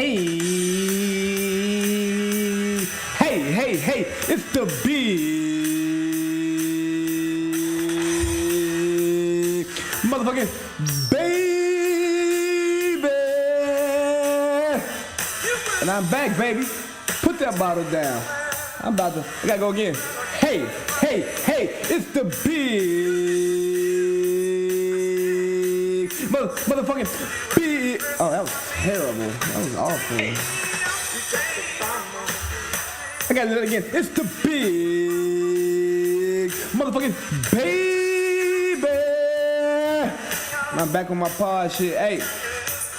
Hey, it's the big motherfucking baby. And I'm back, baby. Put that bottle down. I gotta go again. Hey, it's the big motherfucking big. Oh, that was terrible. That was awful. I gotta do that again. It's the big motherfucking baby. And I'm back on my pod shit. Hey,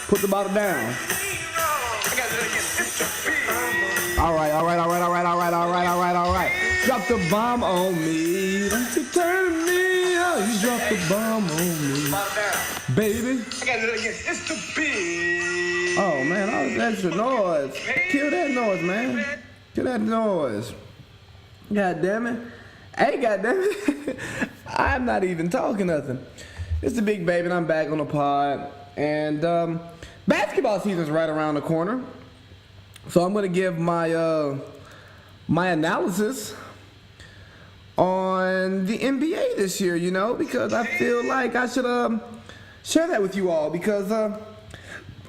put the bottle down. I gotta do that again. It's the big. All right. Drop the bomb on me. Don't you turn me on. You drop the bomb on me. Baby. I gotta do that again. It's the big. Oh, man, all this extra noise. Kill that noise, man. Kill that noise. God damn it. Hey, god damn it. I'm not even talking nothing. It's the big baby and I'm back on the pod. And basketball season's right around the corner. So I'm gonna give my my analysis on the NBA this year, you know, because I feel like I should share that with you all because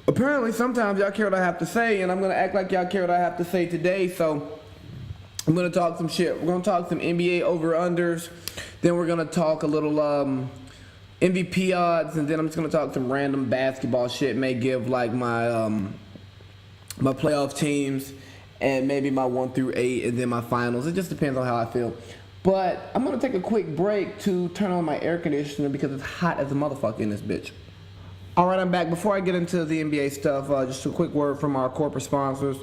apparently sometimes y'all care what I have to say, and I'm going to act like y'all care what I have to say today. So I'm going to talk some shit. We're going to talk some NBA over-unders. Then we're going to talk a little MVP odds, and then I'm just going to talk some random basketball shit. May give like my my playoff teams and maybe my 1 through 8 and then my finals. It just depends on how I feel. But I'm going to take a quick break to turn on my air conditioner because it's hot as a motherfucker in this bitch. All right, I'm back. Before I get into the NBA stuff, just a quick word from our corporate sponsors.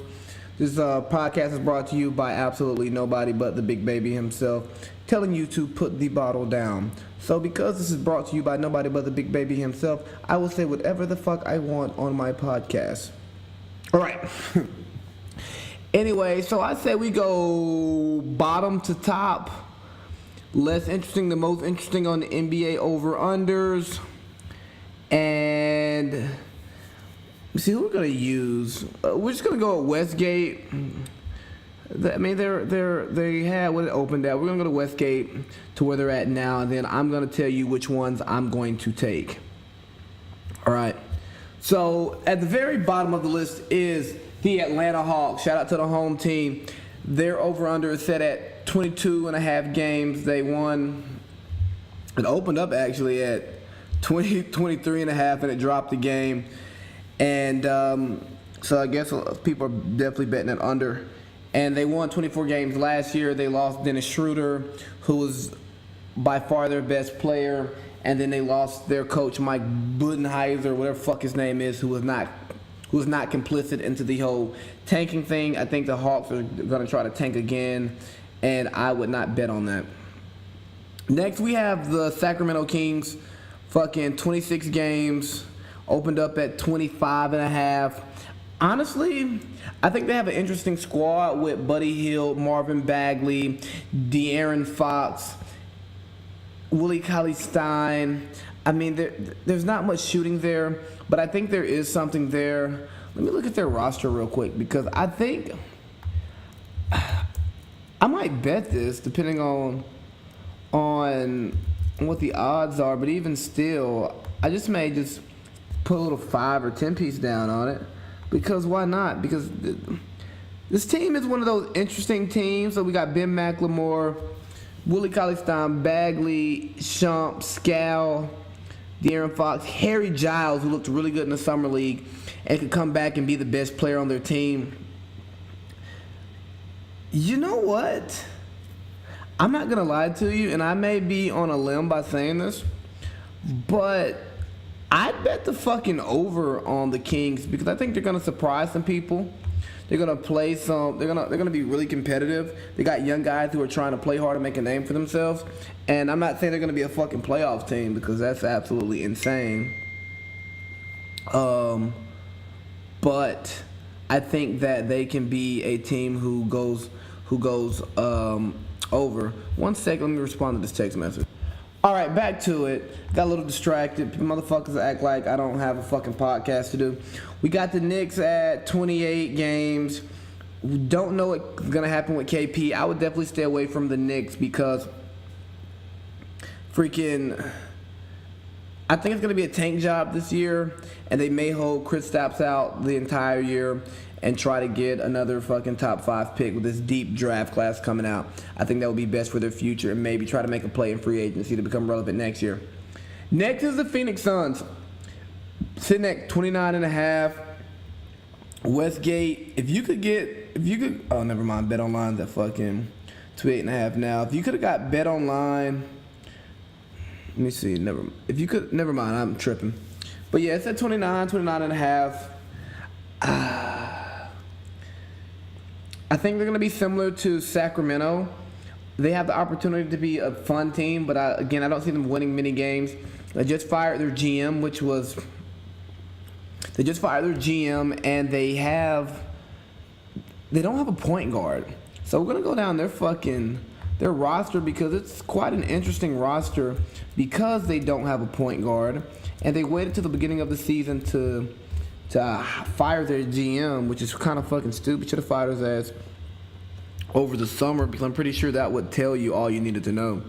This podcast is brought to you by absolutely nobody but the big baby himself, telling you to put the bottle down. So because this is brought to you by nobody but the big baby himself, I will say whatever the fuck I want on my podcast. All right. Anyway, so I say we go bottom to top. Less interesting to most interesting on the NBA over-unders. And see who we're gonna use. We're just gonna go with Westgate. I mean, they had what it opened at. We're gonna go to Westgate to where they're at now, and then I'm gonna tell you which ones I'm going to take. All right. So at the very bottom of the list is the Atlanta Hawks. Shout out to the home team. Their over/under is set at 22.5 games. They won. It opened up actually at 23.5, and it dropped the game. And so I guess people are definitely betting it under. And they won 24 games last year. They lost Dennis Schroeder, who was by far their best player. And then they lost their coach, Mike Budenholzer, whatever the fuck his name is, who was not complicit into the whole tanking thing. I think the Hawks are going to try to tank again, and I would not bet on that. Next, we have the Sacramento Kings. Fucking 26 games, opened up at 25.5. Honestly, I think they have an interesting squad with Buddy Hield, Marvin Bagley, De'Aaron Fox, Willie Cauley-Stein. I mean, there's not much shooting there, but I think there is something there. Let me look at their roster real quick because I think I might bet this depending on what the odds are, but even still, I may just put a little 5 or 10 piece down on it because why not? Because this team is one of those interesting teams. So we got Ben McLemore, Willie Cauley-Stein, Bagley, Shump, Scal, De'Aaron Fox, Harry Giles, who looked really good in the summer league and could come back and be the best player on their team. You know what? I'm not going to lie to you, and I may be on a limb by saying this, but I'd bet the fucking over on the Kings because I think they're going to surprise some people. They're going to play some, they're going to be really competitive. They got young guys who are trying to play hard and make a name for themselves. And I'm not saying they're going to be a fucking playoff team because that's absolutely insane. But I think that they can be a team who goes over. 1 second, let me respond to this text message. All right, back to it. Got a little distracted. Motherfuckers act like I don't have a fucking podcast to do. We got the Knicks at 28 games. We don't know what's going to happen with KP. I would definitely stay away from the Knicks because freaking... I think it's going to be a tank job this year, and they may hold Kristaps out the entire year and try to get another fucking top 5 pick with this deep draft class coming out. I think that would be best for their future and maybe try to make a play in free agency to become relevant next year. Next is the Phoenix Suns, sitting at 29.5. Westgate, if you could, oh, never mind, Bet Online's at fucking 28.5 now. If you could have got Bet Online, let me see, never mind, I'm tripping. But yeah, it's at 29.5. I think they're going to be similar to Sacramento. They have the opportunity to be a fun team, but I don't see them winning many games. They just fired their GM, and they don't have a point guard. So we're going to go down their roster because it's quite an interesting roster because they don't have a point guard, and they waited till the beginning of the season to fire their GM, which is kind of fucking stupid. Should have fired his ass over the summer because I'm pretty sure that would tell you all you needed to know.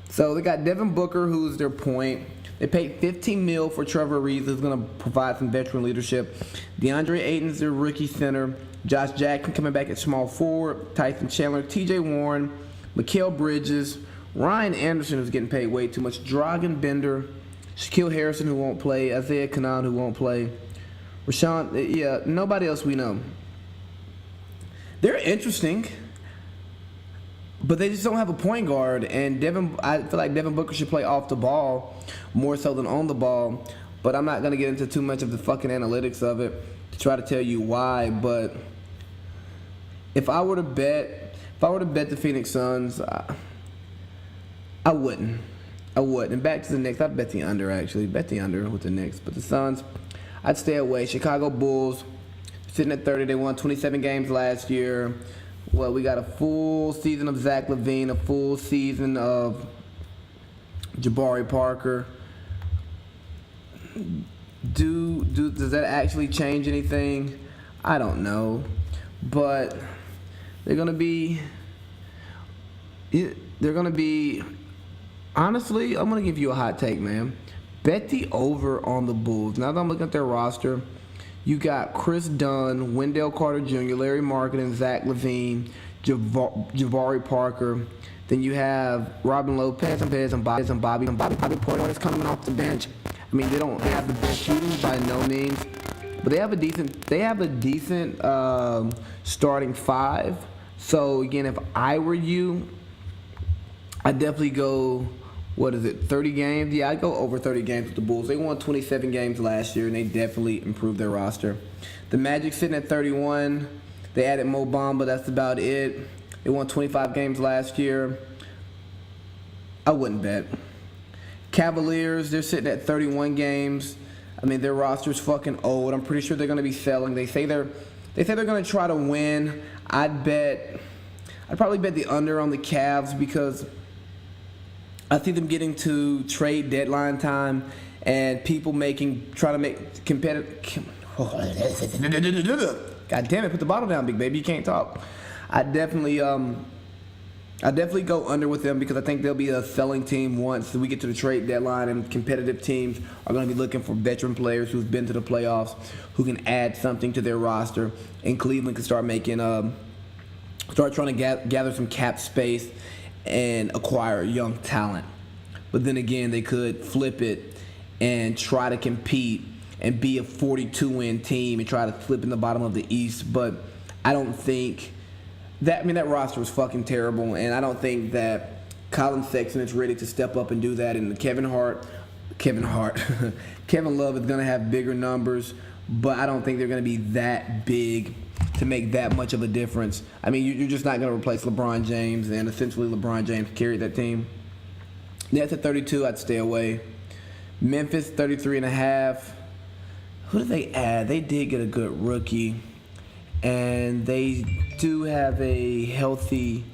So they got Devin Booker, who's their point. They paid $15 million for Trevor Ariza, who's going to provide some veteran leadership. DeAndre Ayton's their rookie center. Josh Jackson coming back at small forward. Tyson Chandler, TJ Warren, Mikal Bridges, Ryan Anderson, who's getting paid way too much. Dragan Bender, Shaquille Harrison, who won't play. Isaiah Canaan, who won't play. Nobody else we know. They're interesting, but they just don't have a point guard. And I feel like Devin Booker should play off the ball more so than on the ball. But I'm not gonna get into too much of the fucking analytics of it to try to tell you why. But if I were to bet the Phoenix Suns, I wouldn't. And back to the Knicks, I'd bet the under actually. Bet the under with the Knicks, but the Suns, I'd stay away. Chicago Bulls, sitting at 30. They won 27 games last year. Well, we got a full season of Zach LaVine, a full season of Jabari Parker. Does that actually change anything? I don't know. But they're going to be... Honestly, I'm going to give you a hot take, man. Bet the over on the Bulls. Now that I'm looking at their roster, you got Chris Dunn, Wendell Carter Jr., Larry Marketing, Zach LaVine, Jabari Parker. Then you have Robin Lopez and Bobby Portis coming off the bench. I mean, they have the best shooting by no means, but they have a decent starting five. So again, if I were you, I'd definitely go. 30 games? Yeah, I'd go over 30 games with the Bulls. They won 27 games last year, and they definitely improved their roster. The Magic sitting at 31. They added Mo Bamba. That's about it. They won 25 games last year. I wouldn't bet. Cavaliers, they're sitting at 31 games. I mean, their roster's fucking old. I'm pretty sure they're going to be selling. They say they're going to try to win. I'd probably bet the under on the Cavs because I see them getting to trade deadline time and people trying to make competitive. God damn it! Put the bottle down, big baby. You can't talk. I definitely go under with them because I think they'll be a selling team once we get to the trade deadline, and competitive teams are going to be looking for veteran players who've been to the playoffs, who can add something to their roster, and Cleveland can start trying to gather some cap space and acquire young talent. But then again, they could flip it and try to compete and be a 42-win team and try to flip in the bottom of the East. But I don't think that roster was fucking terrible, and I don't think that Colin Sexton is ready to step up and do that. And Kevin Love is going to have bigger numbers, but I don't think they're going to be that big to make that much of a difference. I mean, you're just not going to replace LeBron James, and essentially LeBron James carried that team. Nets at 32, I'd stay away. Memphis, 33.5. Who did they add? They did get a good rookie, and they do have a healthy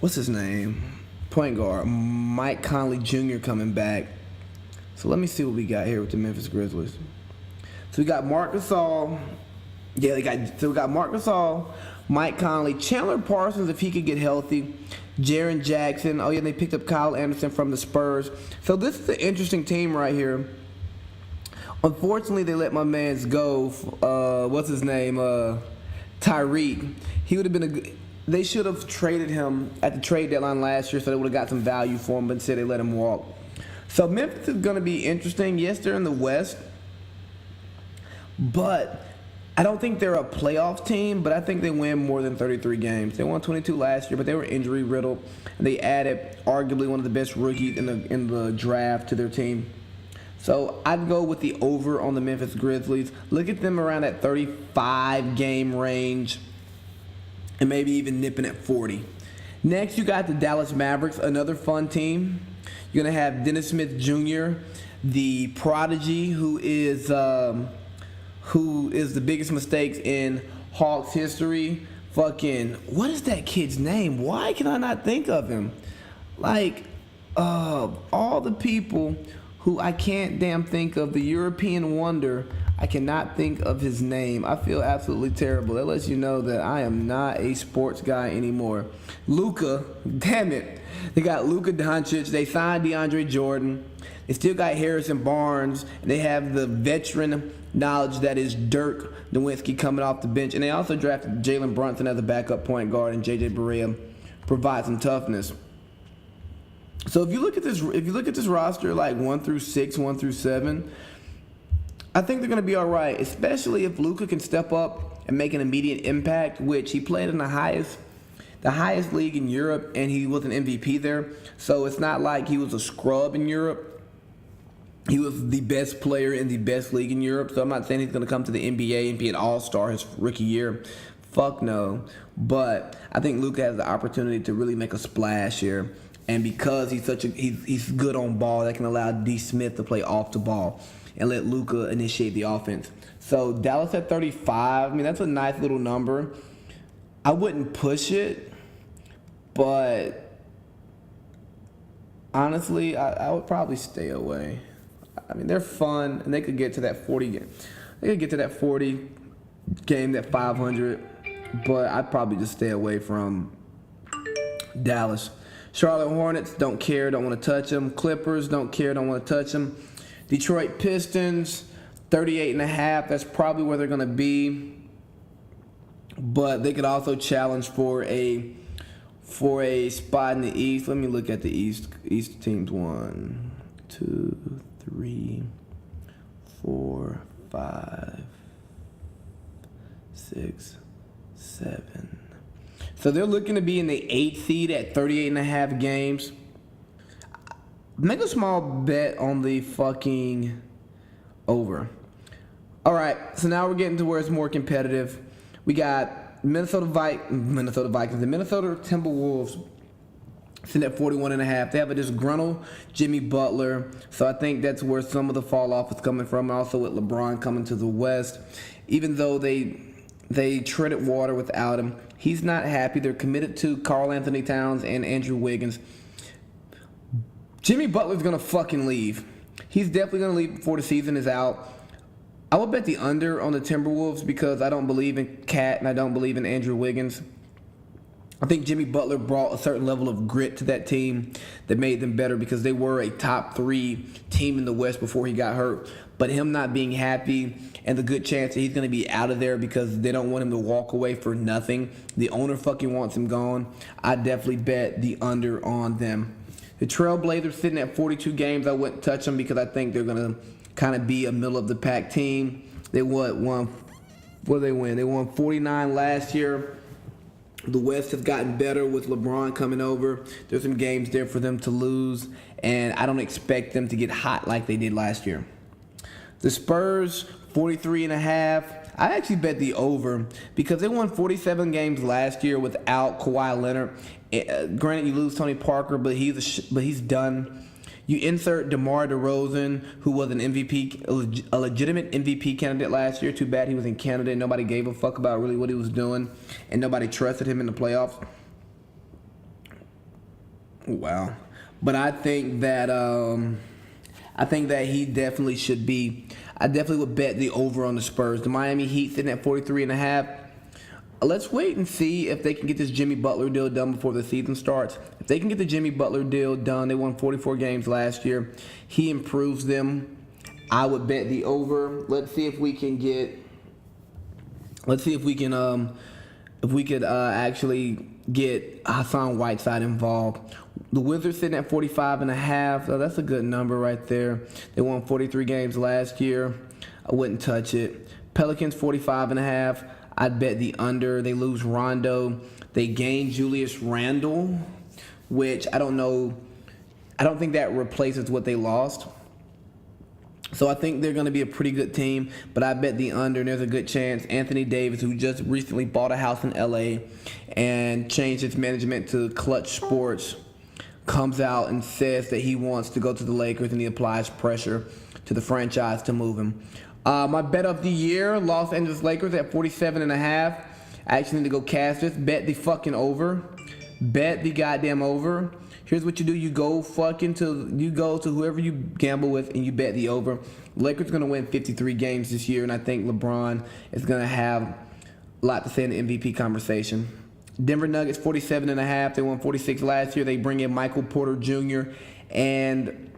what's his name? Point guard Mike Conley Jr. coming back. So let me see what we got here with the Memphis Grizzlies. So we got Marc Gasol. Yeah, we got Marc Gasol, Mike Conley, Chandler Parsons if he could get healthy, Jaren Jackson. Oh yeah, they picked up Kyle Anderson from the Spurs. So this is an interesting team right here. Unfortunately, they let my man's go. What's his name? Tyreek. He would have been a good. They should have traded him at the trade deadline last year, so they would have got some value for him. But instead, they let him walk. So Memphis is going to be interesting. Yes, they're in the West, but I don't think they're a playoff team, but I think they win more than 33 games. They won 22 last year, but they were injury riddled. And they added arguably one of the best rookies in the draft to their team. So I'd go with the over on the Memphis Grizzlies. Look at them around that 35 game range and maybe even nipping at 40. Next, you got the Dallas Mavericks, another fun team. You're going to have Dennis Smith Jr., the prodigy who is the biggest mistakes in Hawks history. Fucking, what is that kid's name? Why can I not think of him? Like, all the people who I can't damn think of, the European wonder, I cannot think of his name. I feel absolutely terrible. That lets you know that I am not a sports guy anymore. Luka, damn it. They got Luka Doncic. They signed DeAndre Jordan. They still got Harrison Barnes. And they have the veteran knowledge that is Dirk Nowitzki coming off the bench. And they also drafted Jalen Brunson as a backup point guard, and JJ Barea provides some toughness. So if you look at this roster, like 1 through 6, 1 through 7, I think they're going to be all right, especially if Luka can step up and make an immediate impact, which he played in the highest league in Europe, and he was an MVP there. So it's not like he was a scrub in Europe. He was the best player in the best league in Europe. So I'm not saying he's going to come to the NBA and be an all-star his rookie year. Fuck no. But I think Luka has the opportunity to really make a splash here. And because he's good on ball, that can allow D. Smith to play off the ball and let Luka initiate the offense. So Dallas at 35, I mean, that's a nice little number. I wouldn't push it, but honestly, I would probably stay away. I mean, they're fun, and they could get to that 40 game. They could get to that 40 game, that 500, but I'd probably just stay away from Dallas. Charlotte Hornets, don't care, don't want to touch them. Clippers, don't care, don't want to touch them. Detroit Pistons, 38.5. That's probably where they're going to be. But they could also challenge for a spot in the East. Let me look at the East teams. 1, 2, 3, 4, 5, 6, 7. So they're looking to be in the 8th seed at 38.5 games. Make a small bet on the fucking over. All right, so now we're getting to where it's more competitive. We got Minnesota Vikings, the Minnesota Timberwolves sitting at 41.5. They have a disgruntled Jimmy Butler, so I think that's where some of the fall off is coming from. Also with LeBron coming to the West, even though they treaded water without him. He's not happy. They're committed to Karl Anthony Towns and Andrew Wiggins. Jimmy Butler's going to fucking leave. He's definitely going to leave before the season is out. I would bet the under on the Timberwolves because I don't believe in Cat and I don't believe in Andrew Wiggins. I think Jimmy Butler brought a certain level of grit to that team that made them better because they were a top 3 team in the West before he got hurt. But him not being happy and the good chance that he's going to be out of there because they don't want him to walk away for nothing. The owner fucking wants him gone. I definitely bet the under on them. The Trailblazers sitting at 42 games. I wouldn't touch them because I think they're going to kind of be a middle-of-the-pack team. They won 49 last year. The West has gotten better with LeBron coming over. There's some games there for them to lose, and I don't expect them to get hot like they did last year. The Spurs, 43.5. I actually bet the over because they won 47 games last year without Kawhi Leonard. Granted, you lose Tony Parker, but he's done. You insert DeMar DeRozan, who was an MVP, a legitimate MVP candidate last year. Too bad he was in Canada and nobody gave a fuck about really what he was doing, and nobody trusted him in the playoffs. Wow. But I think that he definitely should be. I definitely would bet the over on the Spurs. The Miami Heat sitting at 43.5. Let's wait and see if they can get this Jimmy Butler deal done before the season starts. If they can get the Jimmy Butler deal done, they won 44 games last year. He improves them. I would bet the over. Let's see if we can get. Let's see if we can. If we could actually get Hassan Whiteside involved. The Wizards sitting at 45.5. So that's a good number right there. They won 43 games last year. I wouldn't touch it. Pelicans 45.5. I'd bet the under. They lose Rondo. They gain Julius Randle, which I don't know. I don't think that replaces what they lost. So I think they're going to be a pretty good team, but I bet the under, and there's a good chance Anthony Davis, who just recently bought a house in L.A. and changed its management to Clutch Sports, comes out and says that he wants to go to the Lakers, and he applies pressure to the franchise to move him. My bet of the year, Los Angeles Lakers at 47.5. I actually need to go cash this. Bet the fucking over. Bet the goddamn over. Here's what you do. You go to whoever you gamble with and you bet the over. Lakers are going to win 53 games this year, and I think LeBron is going to have a lot to say in the MVP conversation. Denver Nuggets 47.5. They won 46 last year. They bring in Michael Porter Jr. and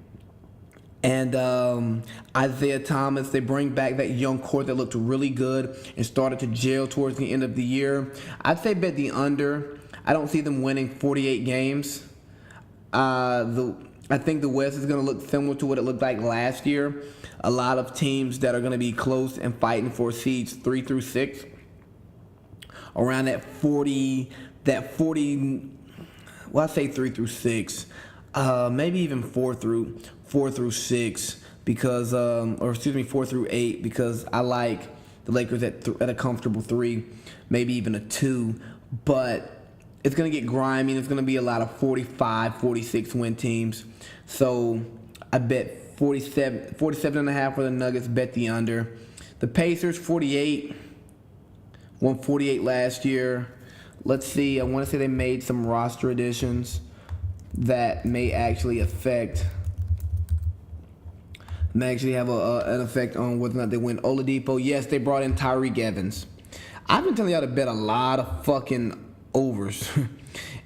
Isaiah Thomas. They bring back that young core that looked really good and started to gel towards the end of the year. I'd say bet the under. I don't see them winning 48 games. I think the West is going to look similar to what it looked like last year. A lot of teams that are going to be close and fighting for seeds 3 through 6. Around that 40. Well, I say 3 through 6. Maybe even 4 through 6 because, 4 through 8 because I like the Lakers at a comfortable 3, maybe even a 2, but it's going to get grimy. There's going to be a lot of 45, 46 win teams. So I bet 47.5 for the Nuggets, bet the under. The Pacers, 48, won 48 last year. Let's see, I want to say they made some roster additions that may actually have an effect on whether or not they win. Oladipo, yes, they brought in Tyreek Evans. I've been telling y'all to bet a lot of fucking overs.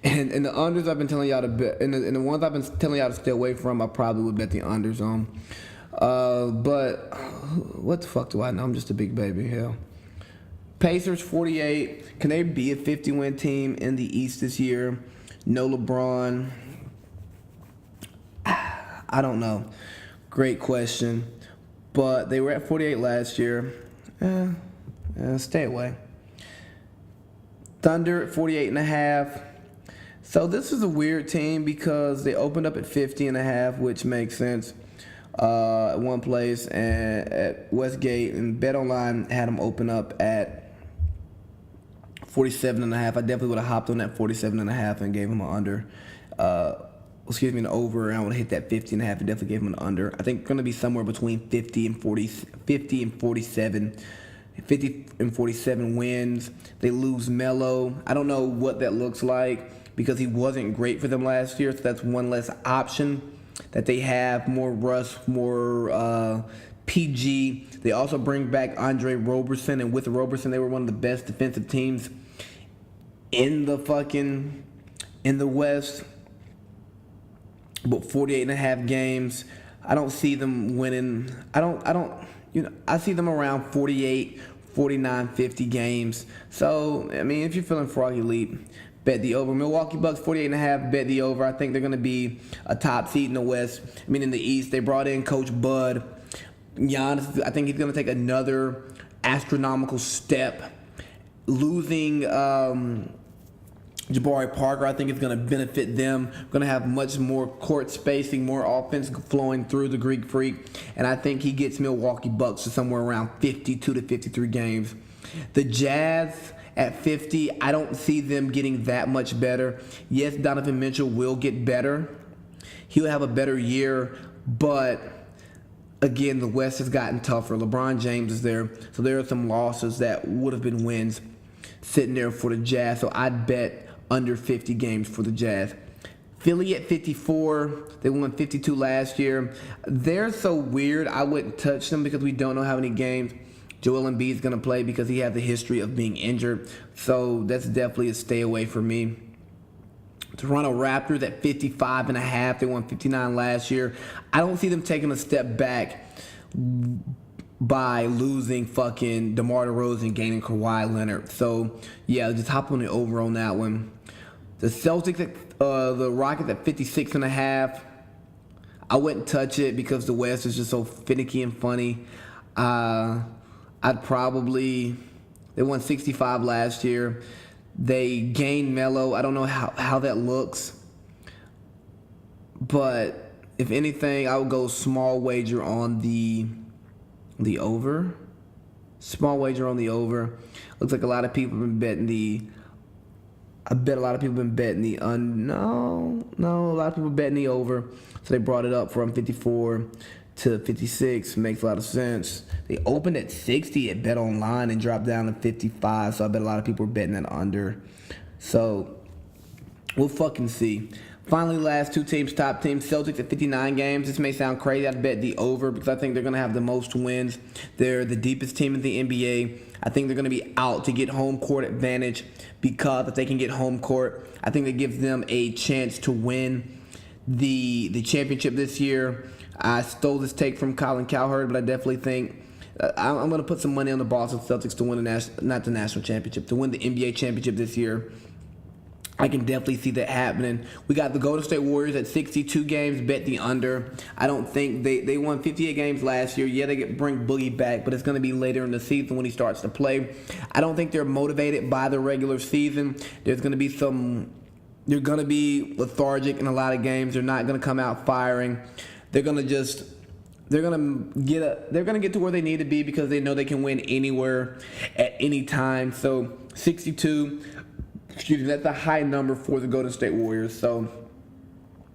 and the unders I've been telling y'all to bet, and the ones I've been telling y'all to stay away from, I probably would bet the unders on. But what the fuck do I know? I'm just a big baby. Hell. Pacers 48. Can they be a 50-win team in the East this year? No LeBron. I don't know. Great question. But they were at 48 last year. Stay away. Thunder at 48.5. So this is a weird team because they opened up at 50.5, which makes sense at one place, and at Westgate, and BetOnline had them open up at 47.5. I definitely would have hopped on that 47.5 and gave them an under. An over, and I would have hit that 50.5 and definitely gave them an under. I think it's going to be somewhere between 50 and 47. 50 and 47 wins. They lose Melo. I don't know what that looks like because he wasn't great for them last year, so that's one less option that they have. More Russ, more PG. They also bring back Andre Roberson, and with Roberson, they were one of the best defensive teams in the West. But 48.5 games. I don't see them winning. I see them around 48, 49, 50 games. So, I mean, if you're feeling froggy leap, bet the over. Milwaukee Bucks 48.5, bet the over. I think they're going to be a top seed in the West. I mean, in the East, they brought in Coach Bud. Giannis, I think he's going to take another astronomical step. Losing Jabari Parker, I think, is going to benefit them. Going to have much more court spacing, more offense flowing through the Greek Freak, and I think he gets Milwaukee Bucks to somewhere around 52 to 53 games. The Jazz at 50, I don't see them getting that much better. Yes, Donovan Mitchell will get better. He'll have a better year, but again, the West has gotten tougher. LeBron James is there, so there are some losses that would have been wins sitting there for the Jazz, so I'd bet under 50 games for the Jazz. Philly at 54. They won 52 last year. They're so weird. I wouldn't touch them because we don't know how many games Joel Embiid is going to play because he has a history of being injured. So that's definitely a stay away for me. Toronto Raptors at 55.5. They won 59 last year. I don't see them taking a step back by losing fucking DeMar DeRozan and gaining Kawhi Leonard. So, yeah, just hop on the over on that one. The Celtics, the Rockets at 56.5. I wouldn't touch it because the West is just so finicky and funny. I'd probably, they won 65 last year. They gained Melo. I don't know how that looks. But if anything, I would go small wager on the over. Small wager on the over. Looks like a lot of people have been betting I bet a lot of people have been betting no, a lot of people betting the over. So they brought it up from 54 to 56. Makes a lot of sense. They opened at 60 at Bet Online and dropped down to 55. So I bet a lot of people are betting that under. So we'll fucking see. Finally, last two teams, top team, Celtics at 59 games. This may sound crazy. I'd bet the over because I think they're going to have the most wins. They're the deepest team in the NBA. I think they're going to be out to get home court advantage because if they can get home court, I think that gives them a chance to win the championship this year. I stole this take from Colin Cowherd, but I definitely think I'm going to put some money on the Boston Celtics to win not the national championship, to win the NBA championship this year. I can definitely see that happening. We got the Golden State Warriors at 62 games, bet the under. I don't think they won 58 games last year. Yeah, they bring Boogie back, but it's going to be later in the season when he starts to play. I don't think they're motivated by the regular season. They're going to be lethargic in a lot of games. They're not going to come out firing. They're going to get to where they need to be because they know they can win anywhere at any time. So 62. Excuse me, that's a high number for the Golden State Warriors. So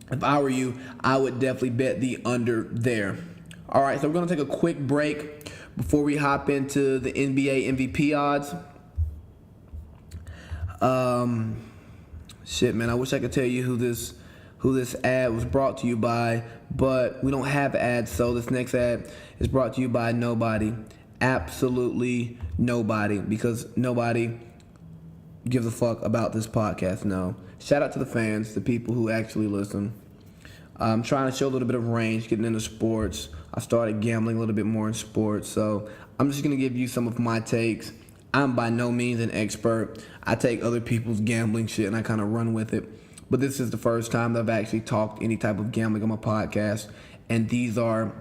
if I were you, I would definitely bet the under there. All right, so we're going to take a quick break before we hop into the NBA MVP odds. Shit, man, I wish I could tell you who this ad was brought to you by, but we don't have ads, so this next ad is brought to you by nobody. Absolutely nobody, because nobody gives a fuck about this podcast. No. Shout out to the fans, the people who actually listen. I'm trying to show a little bit of range, getting into sports. I started gambling a little bit more in sports, so I'm just going to give you some of my takes. I'm by no means an expert. I take other people's gambling shit and I kind of run with it. But this is the first time that I've actually talked any type of gambling on my podcast, and these are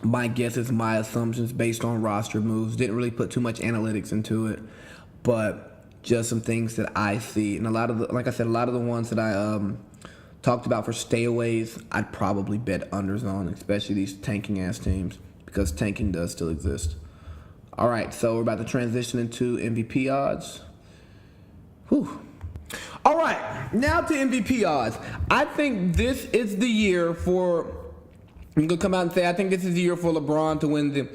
my guesses, my assumptions based on roster moves. Didn't really put too much analytics into it, but just some things that I see. And a lot of the ones that I talked about for stayaways, I'd probably bet unders on, especially these tanking ass teams, because tanking does still exist. All right, so we're about to transition into MVP odds. Whew. All right, now to MVP odds. I think this is the year for, I'm going to come out and say, I think this is the year for LeBron to win the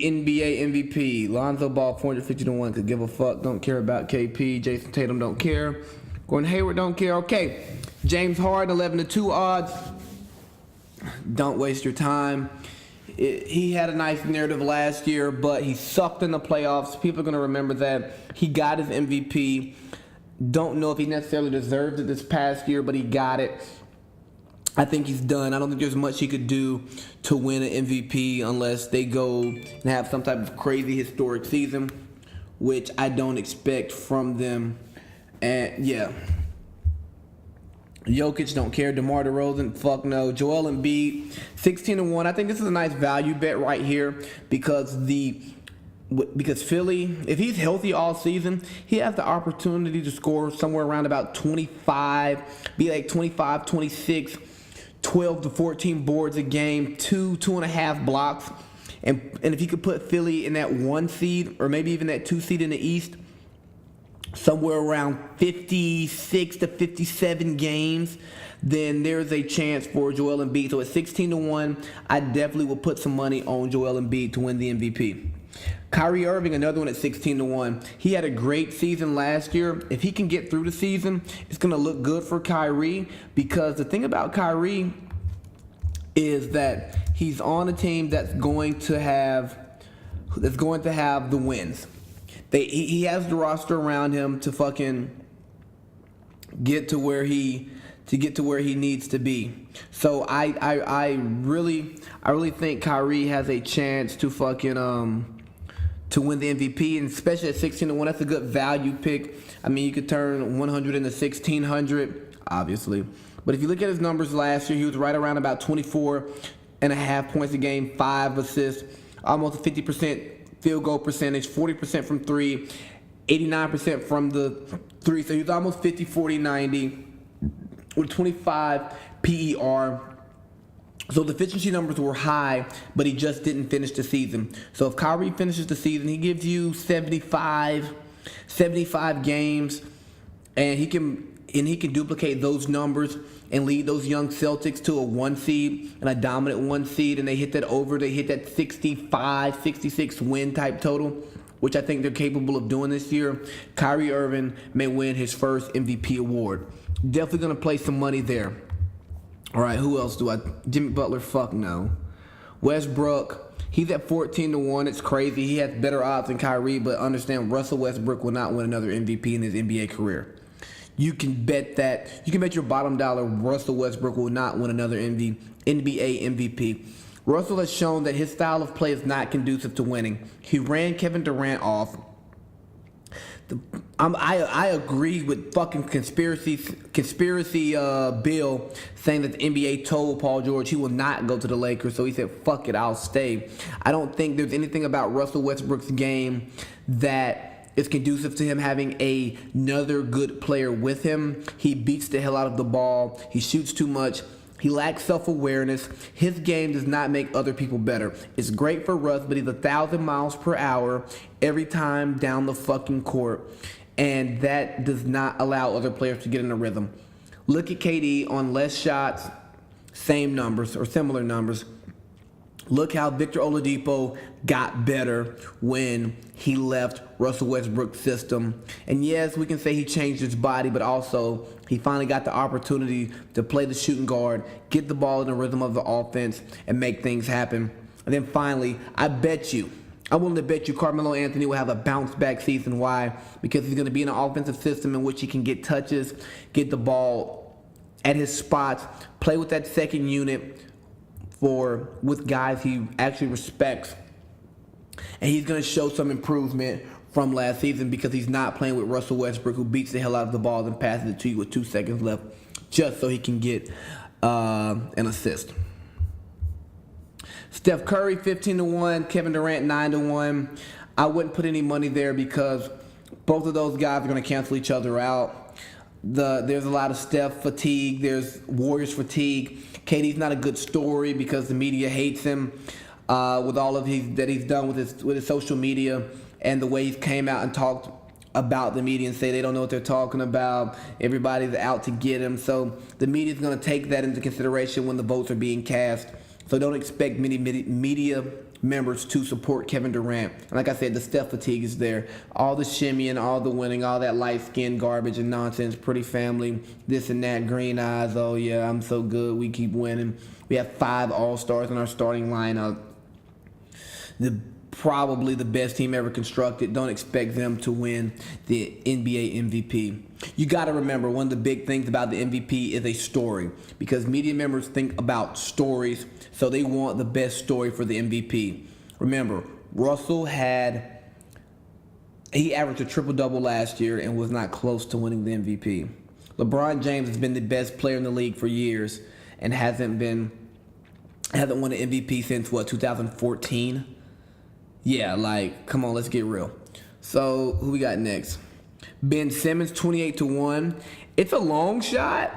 NBA MVP. Lonzo Ball, 450 to 1. Could give a fuck. Don't care about KP. Jason Tatum, don't care. Gordon Hayward, don't care. Okay. James Harden, 11 to 2 odds. Don't waste your time. He had a nice narrative last year, but he sucked in the playoffs. People are going to remember that. He got his MVP. Don't know if he necessarily deserved it this past year, but he got it. I think he's done. I don't think there's much he could do to win an MVP unless they go and have some type of crazy historic season, which I don't expect from them. And yeah, Jokic, don't care. DeMar DeRozan, fuck no. Joel Embiid, 16 to 1. I think this is a nice value bet right here because Philly, if he's healthy all season, he has the opportunity to score somewhere around about 25, be like 25, 26. 12 to 14 boards a game, 2.5 blocks. And if he could put Philly in that 1 seed or maybe even that 2 seed in the East, somewhere around 56 to 57 games, then there's a chance for Joel Embiid. So at 16 to 1, I definitely will put some money on Joel Embiid to win the MVP. Kyrie Irving, another one at 16-1. He had a great season last year. If he can get through the season, it's going to look good for Kyrie, because the thing about Kyrie is that he's on a team that's going to have the wins. He has the roster around him to fucking get to where he needs to be. So I really think Kyrie has a chance to fucking to win the MVP, and especially at 16-1, that's a good value pick. I mean, you could turn 100 into 1600, obviously. But if you look at his numbers last year, he was right around about 24.5 points a game, 5 assists, almost a 50% field goal percentage, 40% from three, 89% from the three. So he was almost 50, 40, 90 with 25 PER. So the efficiency numbers were high, but he just didn't finish the season. So if Kyrie finishes the season, he gives you 75 games, and he can duplicate those numbers and lead those young Celtics to a 1 seed and a dominant 1 seed, and they hit that 65, 66 win type total, which I think they're capable of doing this year. Kyrie Irving may win his first MVP award. Definitely going to play some money there. All right, who else Jimmy Butler, fuck no. Westbrook, he's at 14-1. It's crazy. He has better odds than Kyrie, but understand Russell Westbrook will not win another MVP in his NBA career. You can bet that. You can bet your bottom dollar Russell Westbrook will not win another NBA MVP. Russell has shown that his style of play is not conducive to winning. He ran Kevin Durant off. I agree with fucking conspiracy Bill saying that the NBA told Paul George he will not go to the Lakers, so he said, fuck it, I'll stay. I don't think there's anything about Russell Westbrook's game that is conducive to him having another good player with him. He beats the hell out of the ball. He shoots too much. He lacks self-awareness. His game does not make other people better. It's great for Russ, but he's 1,000 miles per hour every time down the fucking court, and that does not allow other players to get in a rhythm. Look at KD on less shots, same numbers or similar numbers. Look how Victor Oladipo got better when he left Russell Westbrook's system. And yes, we can say he changed his body, but also he finally got the opportunity to play the shooting guard, get the ball in the rhythm of the offense, and make things happen. And then finally, I'm willing to bet you Carmelo Anthony will have a bounce-back season. Why? Because he's going to be in an offensive system in which he can get touches, get the ball at his spots, play with that second unit with guys he actually respects. And he's going to show some improvement from last season because he's not playing with Russell Westbrook, who beats the hell out of the ball and passes it to you with 2 seconds left just so he can get an assist. Steph Curry, 15-1. Kevin Durant, 9-1. I wouldn't put any money there because both of those guys are going to cancel each other out. There's a lot of Steph fatigue. There's Warriors fatigue. KD's not a good story because the media hates him with all of that he's done with his social media and the way he came out and talked about the media and say they don't know what they're talking about. Everybody's out to get him. So the media's going to take that into consideration when the votes are being cast. So don't expect many media members to support Kevin Durant. And like I said, the Steph fatigue is there. All the shimmying, all the winning, all that light-skinned garbage and nonsense, pretty family, this and that, green eyes, oh yeah, I'm so good, we keep winning. We have 5 All-Stars in our starting lineup. Probably the best team ever constructed. Don't expect them to win the NBA MVP. You got to remember, one of the big things about the MVP is a story, because media members think about stories, so they want the best story for the MVP. Remember, Russell he averaged a triple-double last year and was not close to winning the MVP. LeBron James has been the best player in the league for years and hasn't won an MVP since 2014? Yeah, like, come on, let's get real. So, who we got next? Ben Simmons, 28-1. It's a long shot,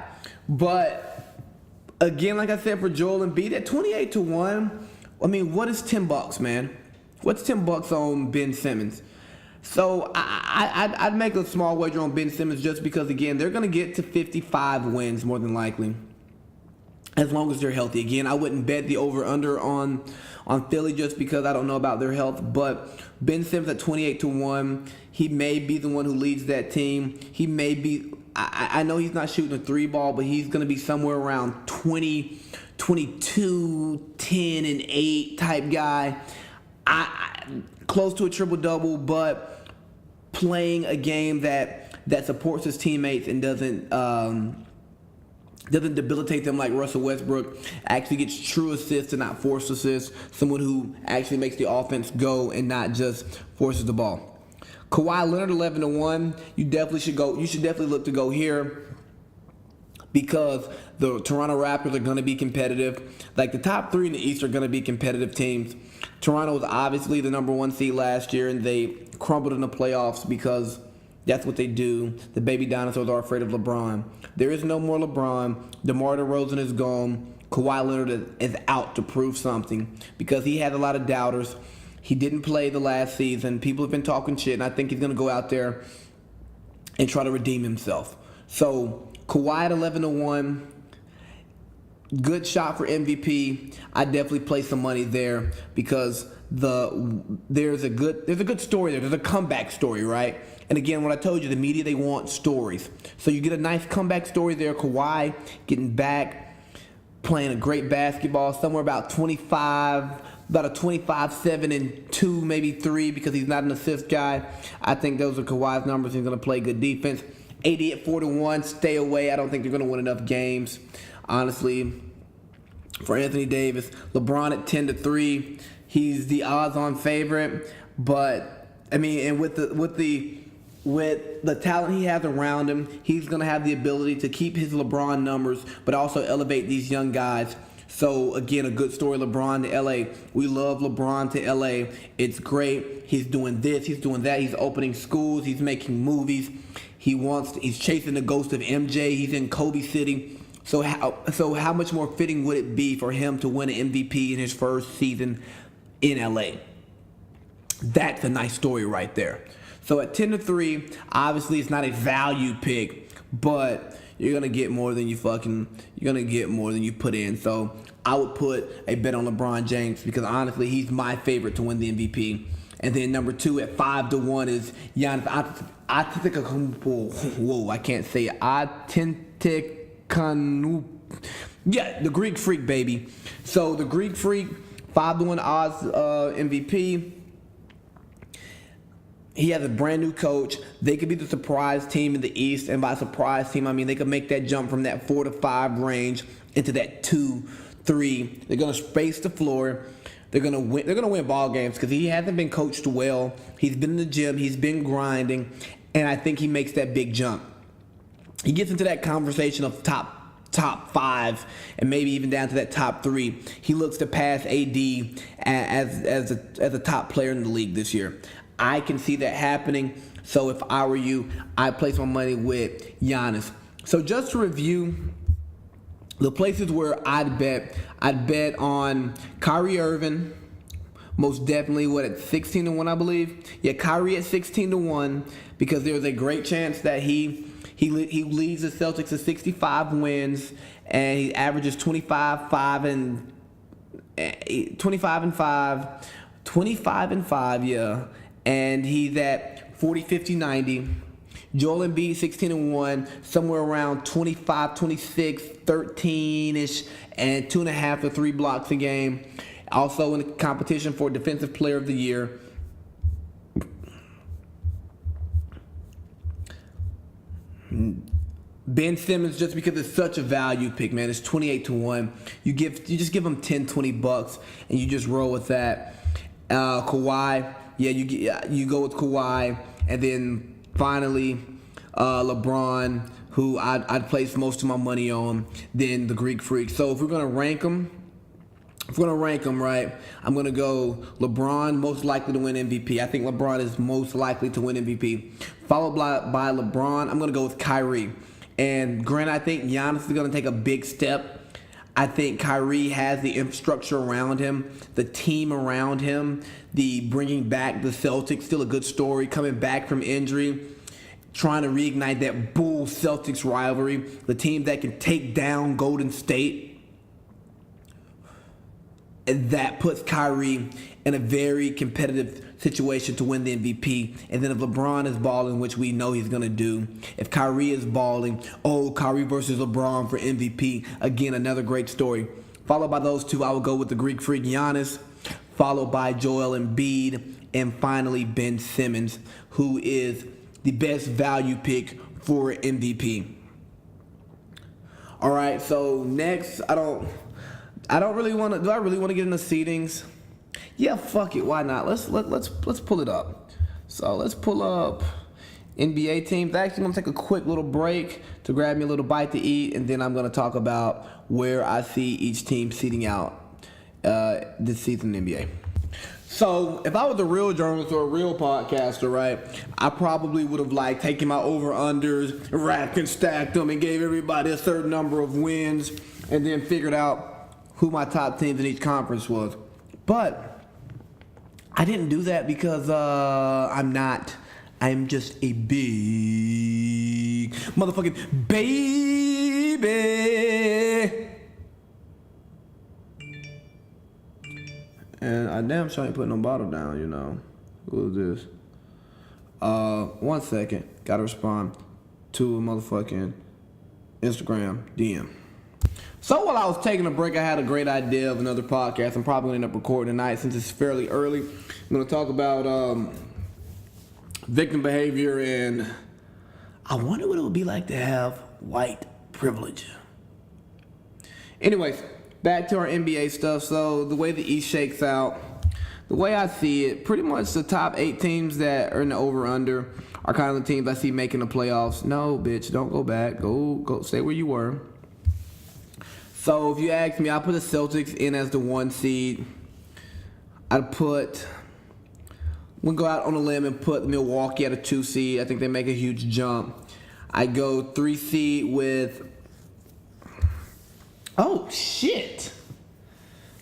but again, like I said, for Joel Embiid at 28-1, I mean, what is $10, man? What's $10 on Ben Simmons? So, I'd make a small wager on Ben Simmons just because, again, they're going to get to 55 wins more than likely. as long as they're healthy. Again, I wouldn't bet the over/under on Philly just because I don't know about their health. But Ben Simmons at 28-1, he may be the one who leads that team. He may be. I know he's not shooting a three ball, but he's going to be somewhere around 20, 22, 10, and 8 type guy. Close to a triple double, but playing a game that supports his teammates and doesn't debilitate them like Russell Westbrook. Actually gets true assists and not forced assists. Someone who actually makes the offense go and not just forces the ball. Kawhi Leonard 11-1. You should definitely look to go here because the Toronto Raptors are going to be competitive. Like the top 3 in the East are going to be competitive teams. Toronto was obviously the number 1 seed last year, and they crumbled in the playoffs because that's what they do. The baby dinosaurs are afraid of LeBron. There is no more LeBron. DeMar DeRozan is gone. Kawhi Leonard is out to prove something because he had a lot of doubters. He didn't play the last season. People have been talking shit, and I think he's going to go out there and try to redeem himself. So Kawhi at 11-1. Good shot for MVP. I definitely play some money there because there's a good story there. There's a comeback story, right? And again, what I told you, the media, they want stories. So you get a nice comeback story there. Kawhi getting back, playing a great basketball, somewhere about 25-7-2, maybe 3 because he's not an assist guy. I think those are Kawhi's numbers. He's going to play good defense. AD at 4-1, stay away. I don't think they're going to win enough games, honestly. For Anthony Davis, LeBron at 10-3. He's the odds-on favorite, but I mean, and with the talent he has around him, he's going to have the ability to keep his LeBron numbers, but also elevate these young guys. So again, a good story. LeBron to LA. We love LeBron to LA. It's great. He's doing this. He's doing that. He's opening schools. He's making movies. He's chasing the ghost of MJ. He's in Kobe City. So how much more fitting would it be for him to win an MVP in his first season in LA? That's a nice story right there. So at 10-3, obviously it's not a value pick, but you're gonna get more than you put in. So I would put a bet on LeBron James because honestly he's my favorite to win the MVP. And then number 2 at 5-1 is Giannis Antetokounmpo. Whoa, I can't say it. Yeah, the Greek Freak, baby. So the Greek Freak, 5-1 odds MVP. He has a brand new coach. They could be the surprise team in the East, and by surprise team, I mean they could make that jump from that 4-5 range into that 2-3. They're gonna space the floor. They're gonna win. They're gonna win ball games because he hasn't been coached well. He's been in the gym. He's been grinding, and I think he makes that big jump. He gets into that conversation of top 5 and maybe even down to that top 3. He looks to pass AD as a top player in the league this year. I can see that happening. So if I were you, I'd place my money with Giannis. So just to review the places where I'd bet on Kyrie Irving, most definitely at 16-1, I believe. Yeah, Kyrie at 16-1 because there's a great chance that he leads the Celtics to 65 wins, and he averages 25 and 5, yeah. And he's at 40, 50, 90. Joel Embiid 16-1, somewhere around 25, 26, 13-ish, and 2.5 to 3 blocks a game. Also in the competition for Defensive Player of the Year. Ben Simmons, just because it's such a value pick, man, it's 28-1. You just give him $10-20 and you just roll with that. Kawhi, yeah, you go with Kawhi, and then finally LeBron, who I'd place most of my money on. Then the Greek Freak. So if we're gonna rank them, right, I'm going to go LeBron, most likely to win MVP. I think LeBron is most likely to win MVP. Followed by LeBron, I'm going to go with Kyrie. And granted, I think Giannis is going to take a big step. I think Kyrie has the infrastructure around him, the team around him, the bringing back the Celtics, still a good story, coming back from injury, trying to reignite that Bulls-Celtics rivalry, the team that can take down Golden State. that puts Kyrie in a very competitive situation to win the MVP. And then if LeBron is balling, which we know he's going to do, if Kyrie is balling, Kyrie versus LeBron for MVP. Again, another great story. Followed by those two, I would go with the Greek freak Giannis, followed by Joel Embiid, and finally Ben Simmons, who is the best value pick for MVP. All right, so next, I don't really want to. Do I really want to get into seedings? Yeah, fuck it. Why not? Let's pull it up. So let's pull up NBA teams. Actually, I'm gonna take a quick little break to grab me a little bite to eat, and then I'm gonna talk about where I see each team seeding out this season in the NBA. So if I was a real journalist or a real podcaster, right, I probably would have like taken my over-unders, racked and stacked them, and gave everybody a certain number of wins, and then figured out who my top teams in each conference was. But I didn't do that because I'm just a big motherfucking baby. And I damn sure ain't putting no bottle down, you know. Who is this? 1 second. Gotta respond to a motherfucking Instagram DM. So while I was taking a break, I had a great idea of another podcast. I'm probably gonna end up recording tonight since it's fairly early. I'm gonna talk about victim behavior, and I wonder what it would be like to have white privilege. Anyways, back to our NBA stuff. So the way the East shakes out, the way I see it, pretty much the top 8 teams that are in the over-under are kind of the teams I see making the playoffs. No, bitch, don't go back. Go stay where you were. So if you ask me, I put the Celtics in as the 1 seed. We'll go out on a limb and put Milwaukee at a 2 seed. I think they make a huge jump. I go 3 seed with... Oh, shit.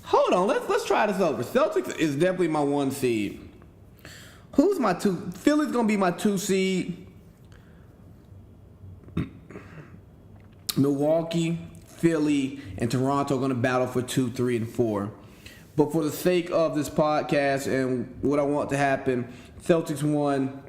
Hold on, let's try this over. Celtics is definitely my 1 seed. Who's my 2? Philly's going to be my 2 seed. Milwaukee, Philly, and Toronto are going to battle for 2, 3, and 4. But for the sake of this podcast and what I want to happen, Celtics 1,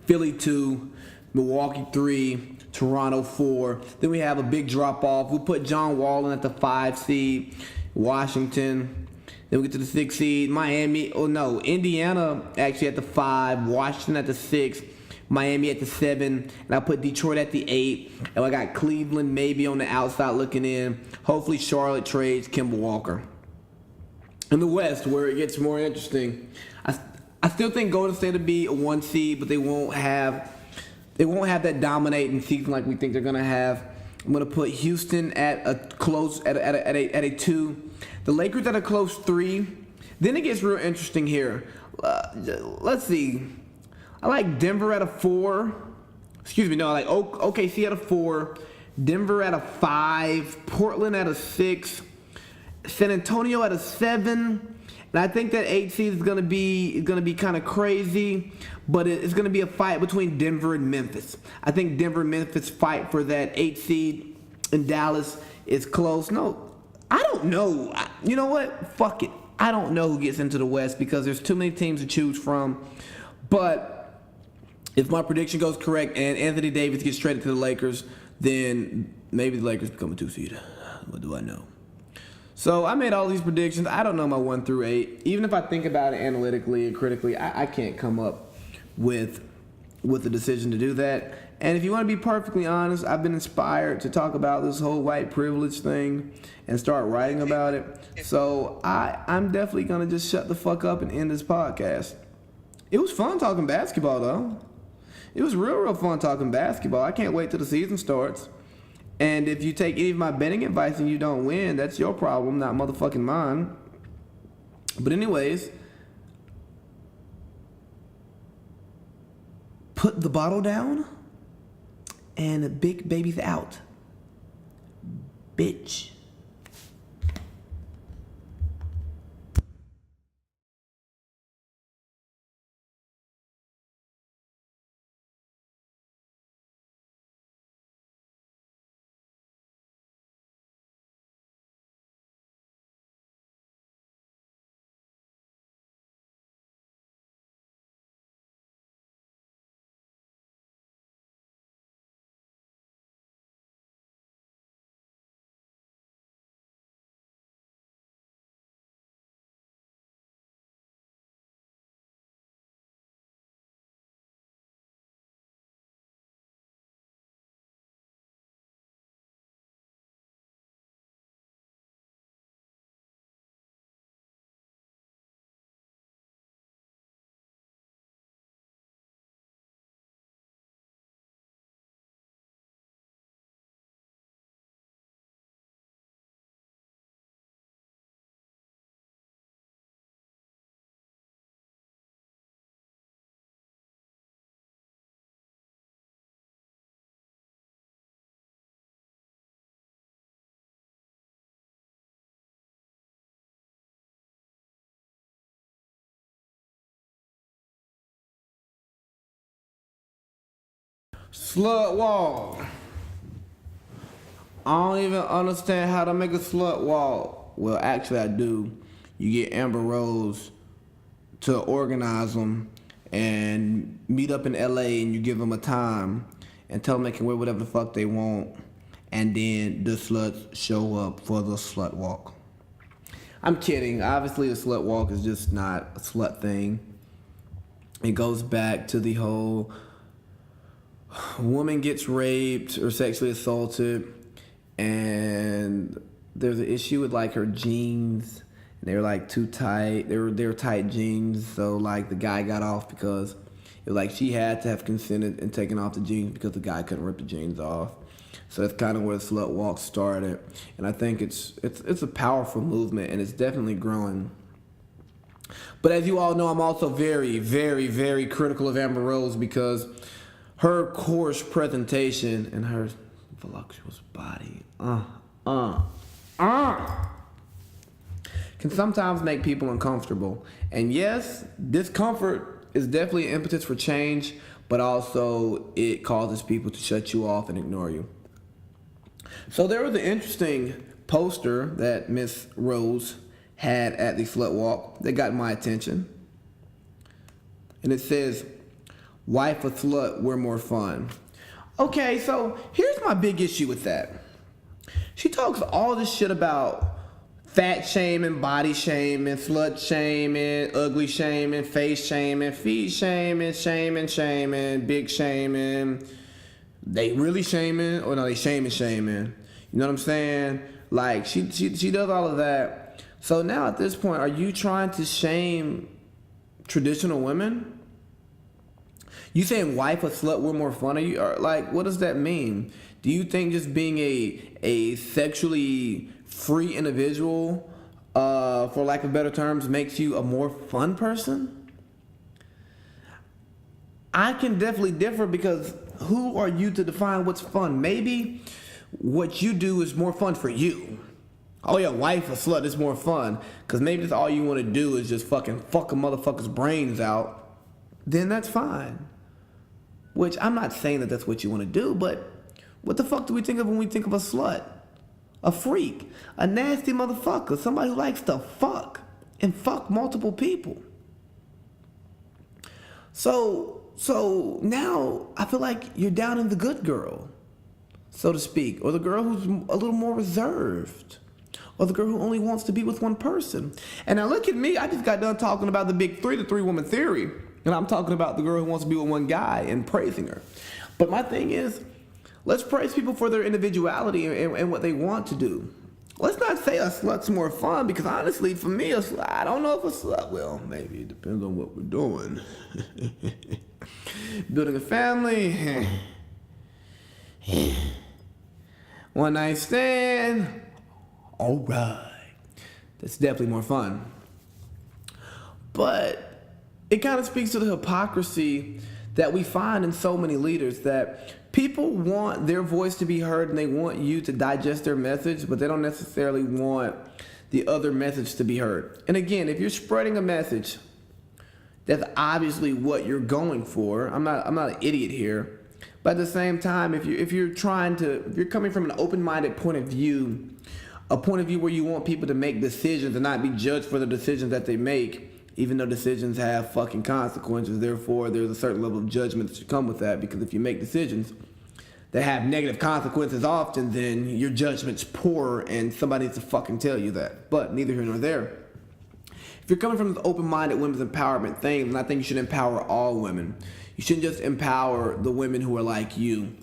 Philly 2, Milwaukee 3, Toronto 4. Then we have a big drop off. We put John Wall in at the 5 seed, Washington. Then we get to the 6 seed, Miami. Oh no, Indiana actually at the 5, Washington at the 6, Miami at the 7, and I put Detroit at the 8. And I got Cleveland maybe on the outside looking in. Hopefully Charlotte trades Kemba Walker. In the West, where it gets more interesting, I still think Golden State will be a 1 seed, but they won't have that dominating season like we think they're gonna have. I'm gonna put Houston at a close at a 2, the Lakers at a close 3. Then it gets real interesting here. Let's see. I like Denver at a 4. I like OKC at a 4, Denver at a 5, Portland at a 6, San Antonio at a 7. And I think that 8 seed is gonna be kind of crazy, but it's gonna be a fight between Denver and Memphis. I think Denver and Memphis fight for that 8 seed, and Dallas is close. No, I don't know. You know what? Fuck it. I don't know who gets into the West because there's too many teams to choose from. But if my prediction goes correct and Anthony Davis gets traded to the Lakers, then maybe the Lakers become a 2 seed. What do I know? So I made all these predictions. I don't know my 1 through 8. Even if I think about it analytically and critically, I can't come up with a decision to do that. And if you want to be perfectly honest, I've been inspired to talk about this whole white privilege thing and start writing about it. So I'm definitely going to just shut the fuck up and end this podcast. It was fun talking basketball, though. It was real fun talking basketball. I can't wait till the season starts. And if you take any of my betting advice and you don't win, that's your problem, not motherfucking mine. But anyways, put the bottle down and the big baby's out. Bitch. Slut walk. I don't even understand how to make a slut walk. Well, actually, I do. You get Amber Rose to organize them and meet up in LA, and you give them a time and tell them they can wear whatever the fuck they want, and then the sluts show up for the slut walk. I'm kidding. Obviously, the slut walk is just not a slut thing. It goes back to the whole woman gets raped or sexually assaulted, and there's an issue with like her jeans. They're like too tight. They're tight jeans, so like the guy got off because it was like she had to have consented and taken off the jeans because the guy couldn't rip the jeans off. So that's kind of where the slut walk started, and I think it's a powerful movement, and it's definitely growing. But as you all know, I'm also very, very, very critical of Amber Rose because her coarse presentation and her voluptuous body, can sometimes make people uncomfortable. And yes, discomfort is definitely an impetus for change, but also it causes people to shut you off and ignore you. So there was an interesting poster that Miss Rose had at the slut walk that got my attention. And it says, "Wife a slut, we're more fun." Okay, so here's my big issue with that. She talks all this shit about fat shaming, body shaming, slut shaming, ugly shaming, face shaming, feet shaming, shaming, big shaming. They really shaming, or no, they shaming. You know what I'm saying? Like she does all of that. So now at this point, are you trying to shame traditional women? You saying wife a slut, we're more fun? Are you, or like, what does that mean? Do you think just being a sexually free individual, for lack of better terms, makes you a more fun person? I can definitely differ because who are you to define what's fun? Maybe what you do is more fun for you. Oh yeah, wife a slut is more fun because maybe that's all you want to do is just fucking fuck a motherfucker's brains out. Then that's fine. Which I'm not saying that that's what you want to do, but what the fuck do we think of when we think of a slut? A freak, a nasty motherfucker, somebody who likes to fuck and fuck multiple people. So now I feel like you're down in the good girl, so to speak, or the girl who's a little more reserved, or the girl who only wants to be with one person. And now look at me, I just got done talking about the big three, the three-woman theory, and I'm talking about the girl who wants to be with one guy and praising her. But my thing is, let's praise people for their individuality and what they want to do. Let's not say a slut's more fun, because honestly, for me, I don't know if a slut, well, maybe it depends on what we're doing. Building a family, one night stand, all right. That's definitely more fun. But it kind of speaks to the hypocrisy that we find in so many leaders, that people want their voice to be heard and they want you to digest their message, but they don't necessarily want the other message to be heard. And again, if you're spreading a message, that's obviously what you're going for. I'm not an idiot here. But at the same time, if you're coming from an open-minded point of view, a point of view where you want people to make decisions and not be judged for the decisions that they make, even though decisions have fucking consequences, therefore there's a certain level of judgment that should come with that, because if you make decisions that have negative consequences often, then your judgment's poor and somebody needs to fucking tell you that. But neither here nor there. If you're coming from this open-minded women's empowerment thing, then I think you should empower all women. You shouldn't just empower the women who are like you.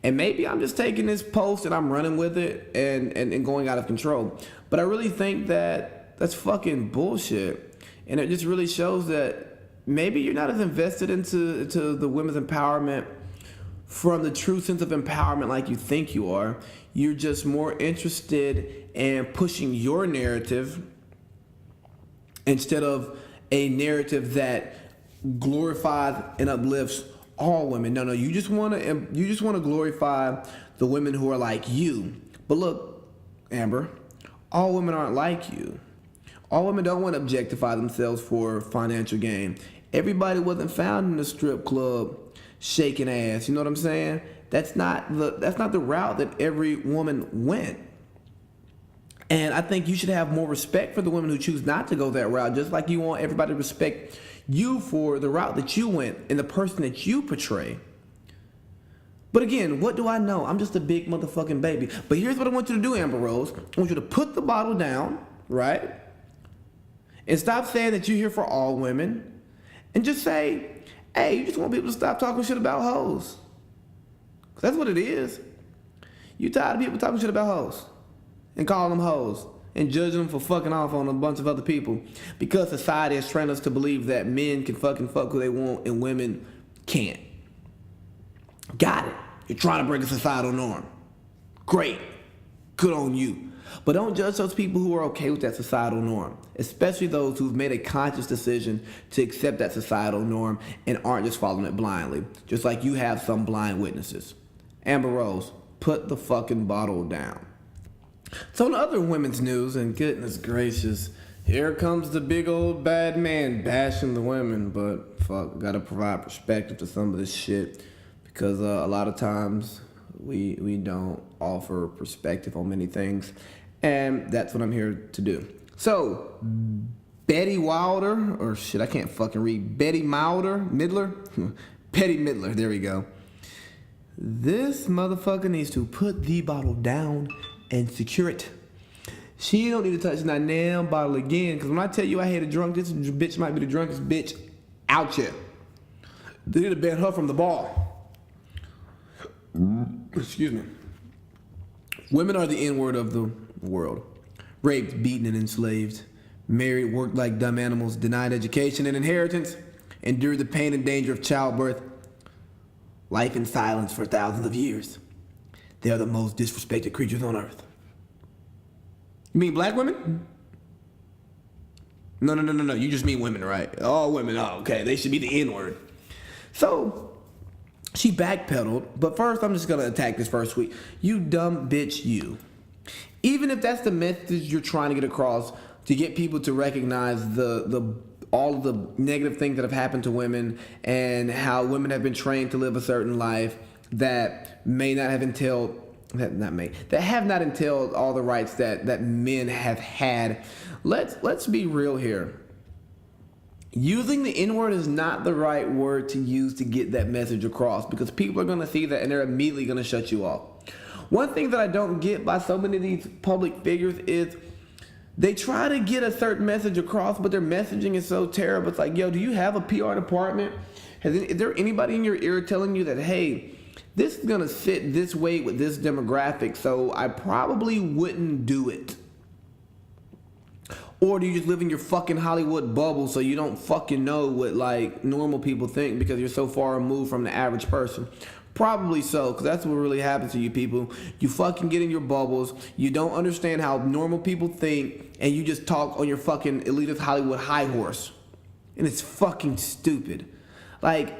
And maybe I'm just taking this post and I'm running with it and going out of control. But I really think that that's fucking bullshit. And it just really shows that maybe you're not as invested into the women's empowerment from the true sense of empowerment like you think you are. You're just more interested in pushing your narrative instead of a narrative that glorifies and uplifts all women. No, you just want to glorify the women who are like you. But look, Amber, all women aren't like you. All women don't want to objectify themselves for financial gain. Everybody wasn't found in a strip club shaking ass. You know what I'm saying? That's not the route that every woman went. And I think you should have more respect for the women who choose not to go that route, just like you want everybody to respect you for the route that you went and the person that you portray. But again, what do I know? I'm just a big motherfucking baby. But here's what I want you to do, Amber Rose. I want you to put the bottle down, right? And stop saying that you're here for all women. And just say, hey, you just want people to stop talking shit about hoes. 'Cause that's what it is. You tired of people talking shit about hoes and calling them hoes and judging them for fucking off on a bunch of other people because society has trained us to believe that men can fucking fuck who they want and women can't. Got it. You're trying to break a societal norm. Great. Good on you. But don't judge those people who are okay with that societal norm, especially those who've made a conscious decision to accept that societal norm and aren't just following it blindly, just like you have some blind witnesses. Amber Rose, put the fucking bottle down. So in other women's news, and goodness gracious, here comes the big old bad man bashing the women, but fuck, gotta provide perspective to some of this shit because a lot of times we don't offer perspective on many things, and that's what I'm here to do. So, Betty Wilder, or shit, I can't fucking read, Betty Midler? Betty Midler, there we go. This motherfucker needs to put the bottle down and secure it. She don't need to touch that damn bottle again, because when I tell you I hate a drunk, this bitch might be the drunkest bitch out here. They need to ban her from the bar. Excuse me. Women are the N-word of the world. Raped, beaten, and enslaved. Married, worked like dumb animals, denied education and inheritance, endured the pain and danger of childbirth. Life in silence for thousands of years. They are the most disrespected creatures on earth. You mean black women? No. You just mean women, right? All women. Oh, okay. They should be the N-word. So, she backpedaled, but first I'm just going to attack this first tweet. You dumb bitch, you. Even if that's the message you're trying to get across, to get people to recognize all of the negative things that have happened to women and how women have been trained to live a certain life that may not have entailed, that have not entailed all the rights that men have had. Let's be real here. Using the N-word is not the right word to use to get that message across, because people are going to see that and they're immediately going to shut you off. One thing that I don't get by so many of these public figures is they try to get a certain message across, but their messaging is so terrible. It's like, yo, do you have a PR department? Is there anybody in your ear telling you that, hey, this is going to sit this way with this demographic, so I probably wouldn't do it? Or do you just live in your fucking Hollywood bubble so you don't fucking know what like normal people think because you're so far removed from the average person? Probably so, because that's what really happens to you people. You fucking get in your bubbles, you don't understand how normal people think, and you just talk on your fucking elitist Hollywood high horse. And it's fucking stupid. Like,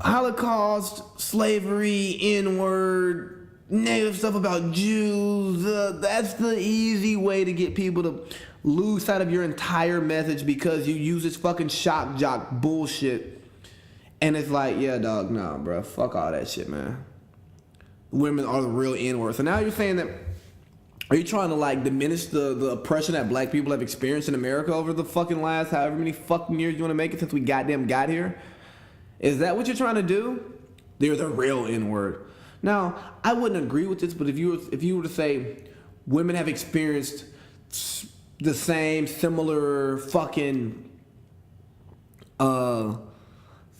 Holocaust, slavery, N-word, negative stuff about Jews, that's the easy way to get people to lose sight of your entire message because you use this fucking shock jock bullshit. And it's like, yeah, dog, nah, bro, fuck all that shit, man. Women are the real N-word. So now you're saying that, are you trying to like diminish the oppression that black people have experienced in America over the fucking last however many fucking years you want to make it since we goddamn got here? Is that what you're trying to do? They're the real N-word. Now, I wouldn't agree with this, but if you were to say women have experienced the same similar fucking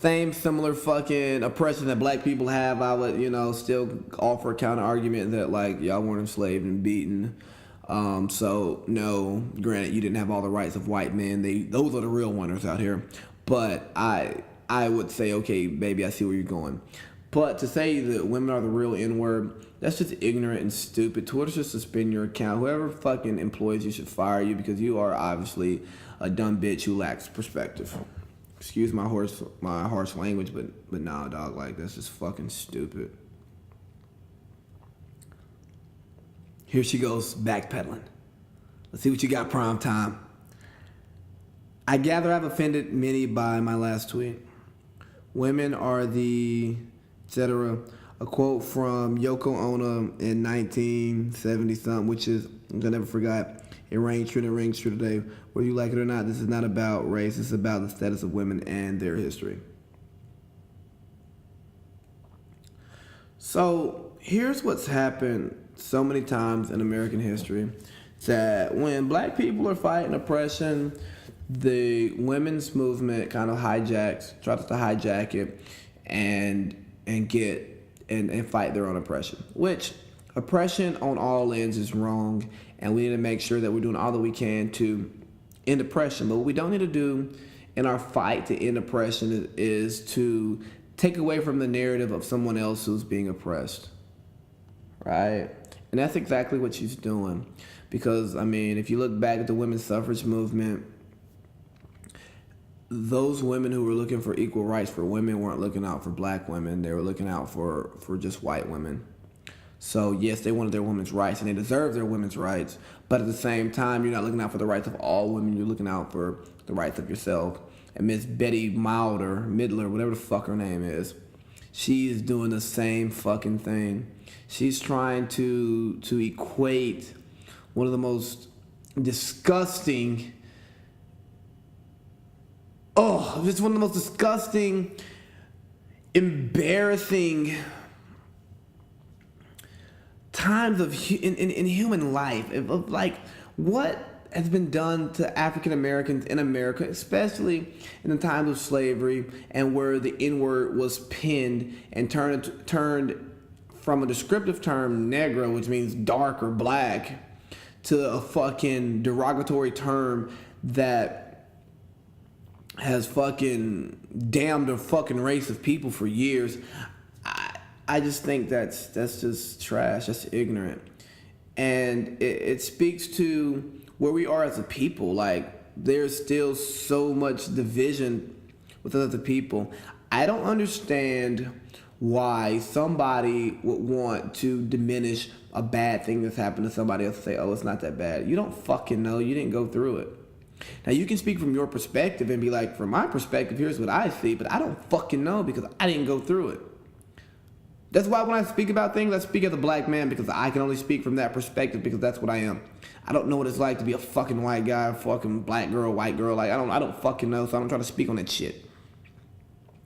oppression that black people have, I would, still offer a counter argument that like y'all weren't enslaved and beaten. So no, granted you didn't have all the rights of white men. Those are the real winners out here. But I would say, okay, baby, I see where you're going. But to say that women are the real N-word, that's just ignorant and stupid. Twitter should suspend your account. Whoever fucking employs you should fire you because you are obviously a dumb bitch who lacks perspective. Excuse my harsh language, but nah, dog, like that's just fucking stupid. Here she goes, backpedaling. Let's see what you got, prime time. I gather I've offended many by my last tweet. Women are the etc. A quote from Yoko Ono in 1970 something, which is I never forgot. It rings true and it rings true today. Whether you like it or not, this is not about race. It's about the status of women and their history. So here's what's happened so many times in American history: that when black people are fighting oppression, the women's movement kind of tries to hijack it and fight their own oppression. Which oppression on all ends is wrong, and we need to make sure that we're doing all that we can to end oppression. But what we don't need to do in our fight to end oppression is to take away from the narrative of someone else who's being oppressed, right? And that's exactly what she's doing. Because, I mean, if you look back at the women's suffrage movement, those women who were looking for equal rights for women weren't looking out for black women. They were looking out for just white women. So, yes, they wanted their women's rights, and they deserve their women's rights. But at the same time, you're not looking out for the rights of all women. You're looking out for the rights of yourself. And Miss Betty Midler, whatever the fuck her name is, she's doing the same fucking thing. She's trying to equate one of the most disgusting, just one of the most disgusting, embarrassing times in human life, of like what has been done to African Americans in America, especially in the times of slavery, and where the N-word was pinned and turned from a descriptive term, negro, which means dark or black, to a fucking derogatory term that has fucking damned a fucking race of people for years. I just think that's just trash. That's ignorant. And it speaks to where we are as a people. Like, there's still so much division with other people. I don't understand why somebody would want to diminish a bad thing that's happened to somebody else and say, oh, it's not that bad. You don't fucking know. You didn't go through it. Now, you can speak from your perspective and be like, from my perspective, here's what I see, but I don't fucking know because I didn't go through it. That's why when I speak about things, I speak as a black man, because I can only speak from that perspective, because that's what I am. I don't know what it's like to be a fucking white guy, fucking black girl, white girl. Like, I don't fucking know, so I don't try to speak on that shit.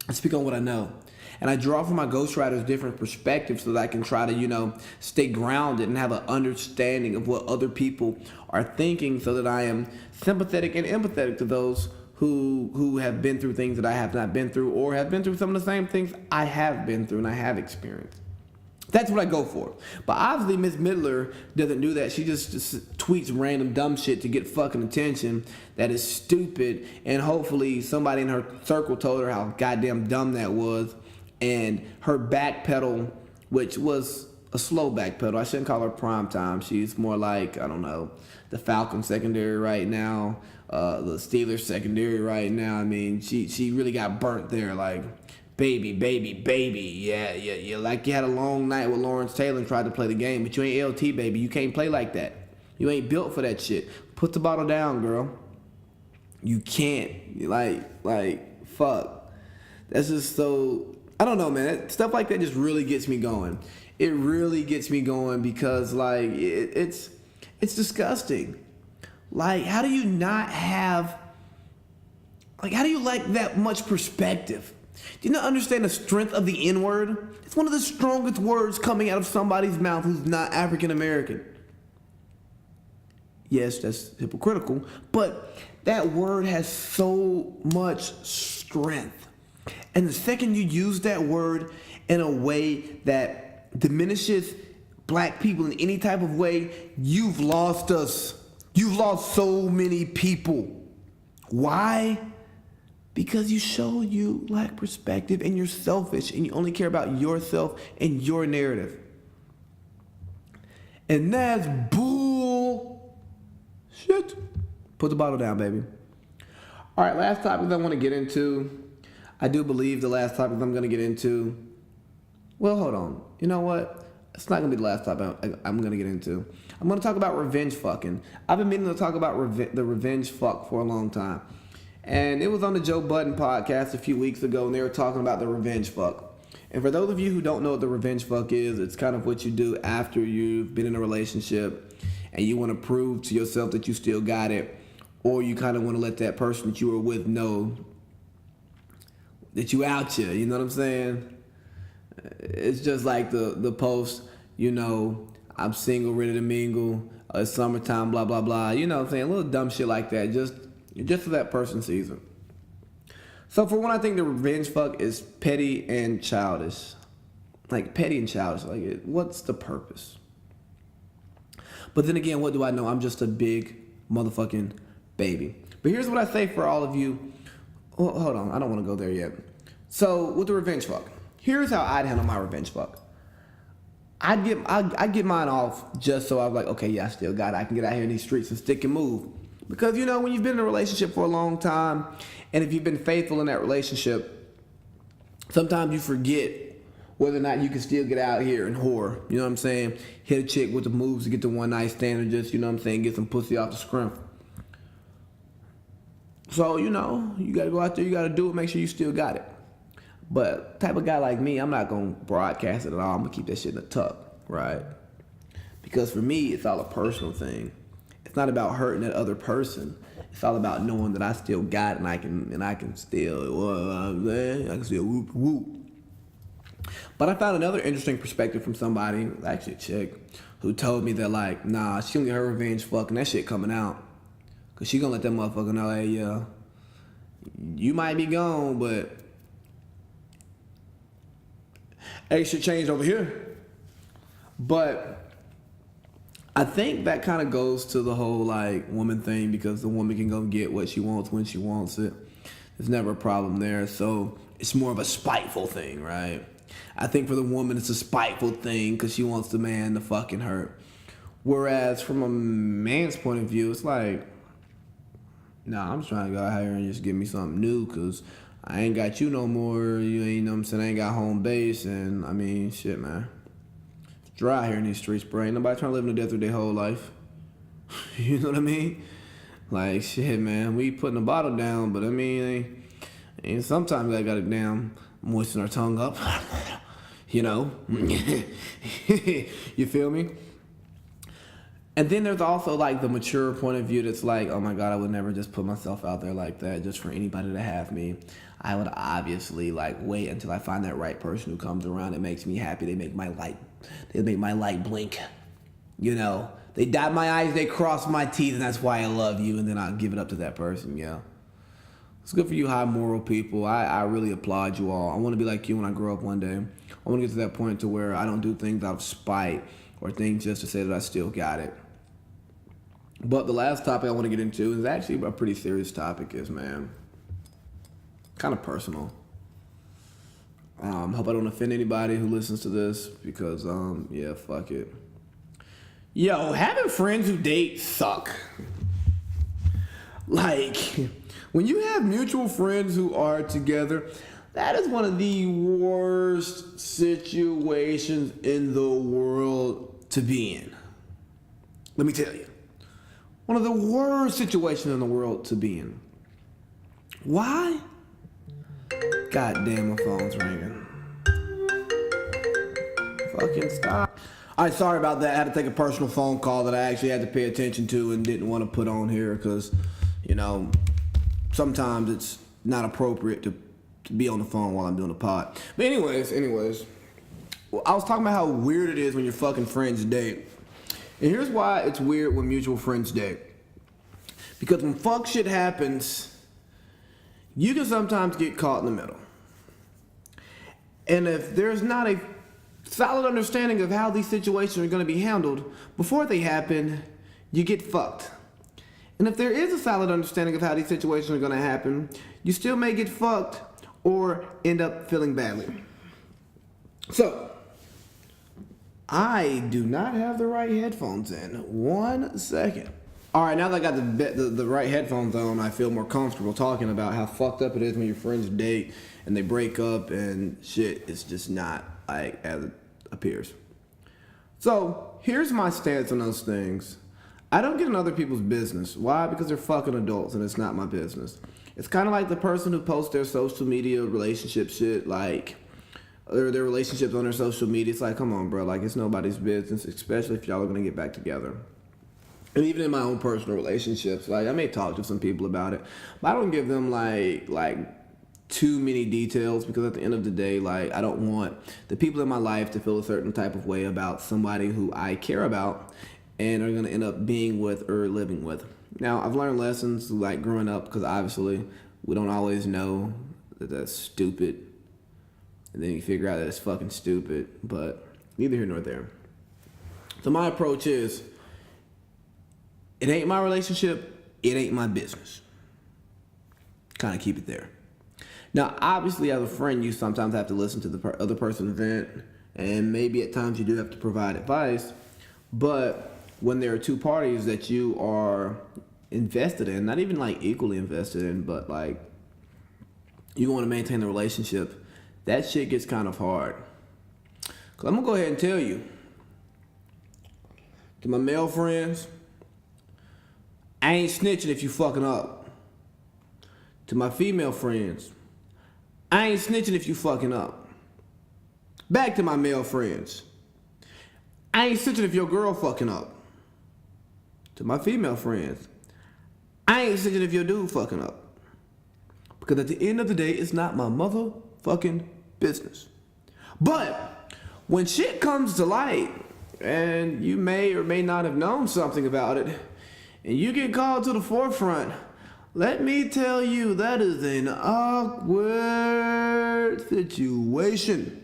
I speak on what I know. And I draw from my ghostwriters different perspectives so that I can try to, stay grounded and have an understanding of what other people are thinking, so that I am sympathetic and empathetic to those who have been through things that I have not been through, or have been through some of the same things I have been through and I have experienced. That's what I go for. But obviously Miss Midler doesn't do that. She just tweets random dumb shit to get fucking attention that is stupid, and hopefully somebody in her circle told her how goddamn dumb that was. And her backpedal, which was a slow backpedal, I shouldn't call her prime time. She's more like, I don't know, the Falcons secondary right now, the Steelers secondary right now. I mean, she really got burnt there, like, baby. Yeah, like you had a long night with Lawrence Taylor and tried to play the game, but you ain't LT, baby. You can't play like that. You ain't built for that shit. Put the bottle down, girl. You can't. Like, fuck. That's just so, I don't know, man. Stuff like that just really gets me going. It really gets me going because, like, it's disgusting. Like, how do you not have, like, how do you lack that much perspective? Do you not understand the strength of the N-word? It's one of the strongest words coming out of somebody's mouth who's not African American. Yes, that's hypocritical, but that word has so much strength. And the second you use that word in a way that diminishes black people in any type of way, you've lost us. You've lost so many people. Why? Because you lack perspective, and you're selfish, and you only care about yourself and your narrative. And that's bull shit. Put the bottle down, baby. All right, last topic I want to get into. I do believe the last topic I'm going to get into. Well, hold on. You know what? It's not going to be the last topic I'm going to get into. I'm going to talk about revenge fucking. I've been meaning to talk about the revenge fuck for a long time. And it was on the Joe Budden podcast a few weeks ago, and they were talking about the revenge fuck. And for those of you who don't know what the revenge fuck is, it's kind of what you do after you've been in a relationship and you want to prove to yourself that you still got it, or you kind of want to let that person that you were with know that you out here. You know what I'm saying? It's just like the post, you know, I'm single, ready to mingle, it's summertime, blah, blah, blah. You know what I'm saying? A little dumb shit like that, just so that person sees it. So for one, I think the revenge fuck is petty and childish. Like, petty and childish. Like, what's the purpose? But then again, what do I know? I'm just a big motherfucking baby. But here's what I say for all of you. Oh, hold on, I don't want to go there yet. So with the revenge fuck, here's how I'd handle my revenge fuck. I'd get mine off just so I was like, okay, yeah, I still got it. I can get out here in these streets and stick and move. Because, you know, when you've been in a relationship for a long time, and if you've been faithful in that relationship, sometimes you forget whether or not you can still get out here and whore. You know what I'm saying? Hit a chick with the moves to get the one night stand, or just, you know what I'm saying, get some pussy off the scrim. So, you know, you got to go out there, you got to do it, make sure you still got it. But type of guy like me, I'm not going to broadcast it at all. I'm going to keep that shit in the tuck, right? Because for me, it's all a personal thing. It's not about hurting that other person. It's all about knowing that I still got it, and I can still, whoop whoop. But I found another interesting perspective from somebody, actually a chick, who told me that, like, nah, she gonna get her revenge fucking that shit coming out. Cause she gonna let that motherfucker know, hey, yeah, you might be gone, but hey, shit changed over here. But I think that kind of goes to the whole, like, woman thing, because the woman can go get what she wants when she wants it. There's never a problem there. So it's more of a spiteful thing, right? I think for the woman, it's a spiteful thing because she wants the man to fucking hurt. Whereas from a man's point of view, it's like, nah, I'm just trying to go out here and just give me something new because I ain't got you no more. You know what I'm saying? I ain't got home base. And, I mean, shit, man. It's dry here in these streets, bro. Ain't nobody trying to live in the desert their whole life. You know what I mean? Like, shit, man. We putting the bottle down, but, I mean, and sometimes I got it down, moisten our tongue up. You know? You feel me? And then there's also, like, the mature point of view that's like, oh my God, I would never just put myself out there like that just for anybody to have me. I would obviously, like, wait until I find that right person who comes around that makes me happy. They make my light blink. You know? They dot my I's, they cross my T's, and that's why I love you, and then I'll give it up to that person, yeah. It's good for you high moral people. I really applaud you all. I want to be like you when I grow up one day. I want to get to that point to where I don't do things out of spite or things just to say that I still got it. But the last topic I want to get into is actually a pretty serious topic, man, kind of personal. Hope I don't offend anybody who listens to this because, yeah, fuck it. Yo, having friends who date suck. Like, when you have mutual friends who are together, that is one of the worst situations in the world to be in. Let me tell you. One of the worst situations in the world to be in. Why? God damn, my phone's ringing. Fucking stop. All right, sorry about that. I had to take a personal phone call that I actually had to pay attention to and didn't want to put on here because, you know, sometimes it's not appropriate to be on the phone while I'm doing a pod. But anyways, well, I was talking about how weird it is when your fucking friends date. And here's why it's weird when mutual friends date. Because when fuck shit happens, you can sometimes get caught in the middle. And if there's not a solid understanding of how these situations are going to be handled before they happen, you get fucked. And if there is a solid understanding of how these situations are going to happen, you still may get fucked or end up feeling badly. So, I do not have the right headphones in. 1 second. All right, now that I got the right headphones on, I feel more comfortable talking about how fucked up it is when your friends date and they break up and shit. It's just not like as it appears. So here's my stance on those things. I don't get in other people's business. Why? Because they're fucking adults and it's not my business. It's kind of like the person who posts their social media relationship shit, like, or their relationships on their social media. It's like, come on, bro. Like, it's nobody's business, especially if y'all are going to get back together. And even in my own personal relationships, like, I may talk to some people about it, but I don't give them, like too many details, because at the end of the day, like, I don't want the people in my life to feel a certain type of way about somebody who I care about and are going to end up being with or living with. Now, I've learned lessons, like, growing up, because obviously we don't always know that that's stupid. And then you figure out that it's fucking stupid, but neither here nor there. So my approach is, it ain't my relationship, it ain't my business. Kind of keep it there. Now, obviously, as a friend, you sometimes have to listen to the other person vent, and maybe at times you do have to provide advice, but when there are two parties that you are invested in, not even like equally invested in, but like you want to maintain the relationship, that shit gets kind of hard. Cause I'm gonna go ahead and tell you, to my male friends, I ain't snitching if you fucking up. To my female friends, I ain't snitching if you fucking up. Back to my male friends, I ain't snitching if your girl fucking up. To my female friends, I ain't snitching if your dude fucking up. Because at the end of the day, it's not my motherfucking business. But when shit comes to light, and you may or may not have known something about it, and you get called to the forefront, let me tell you, that is an awkward situation.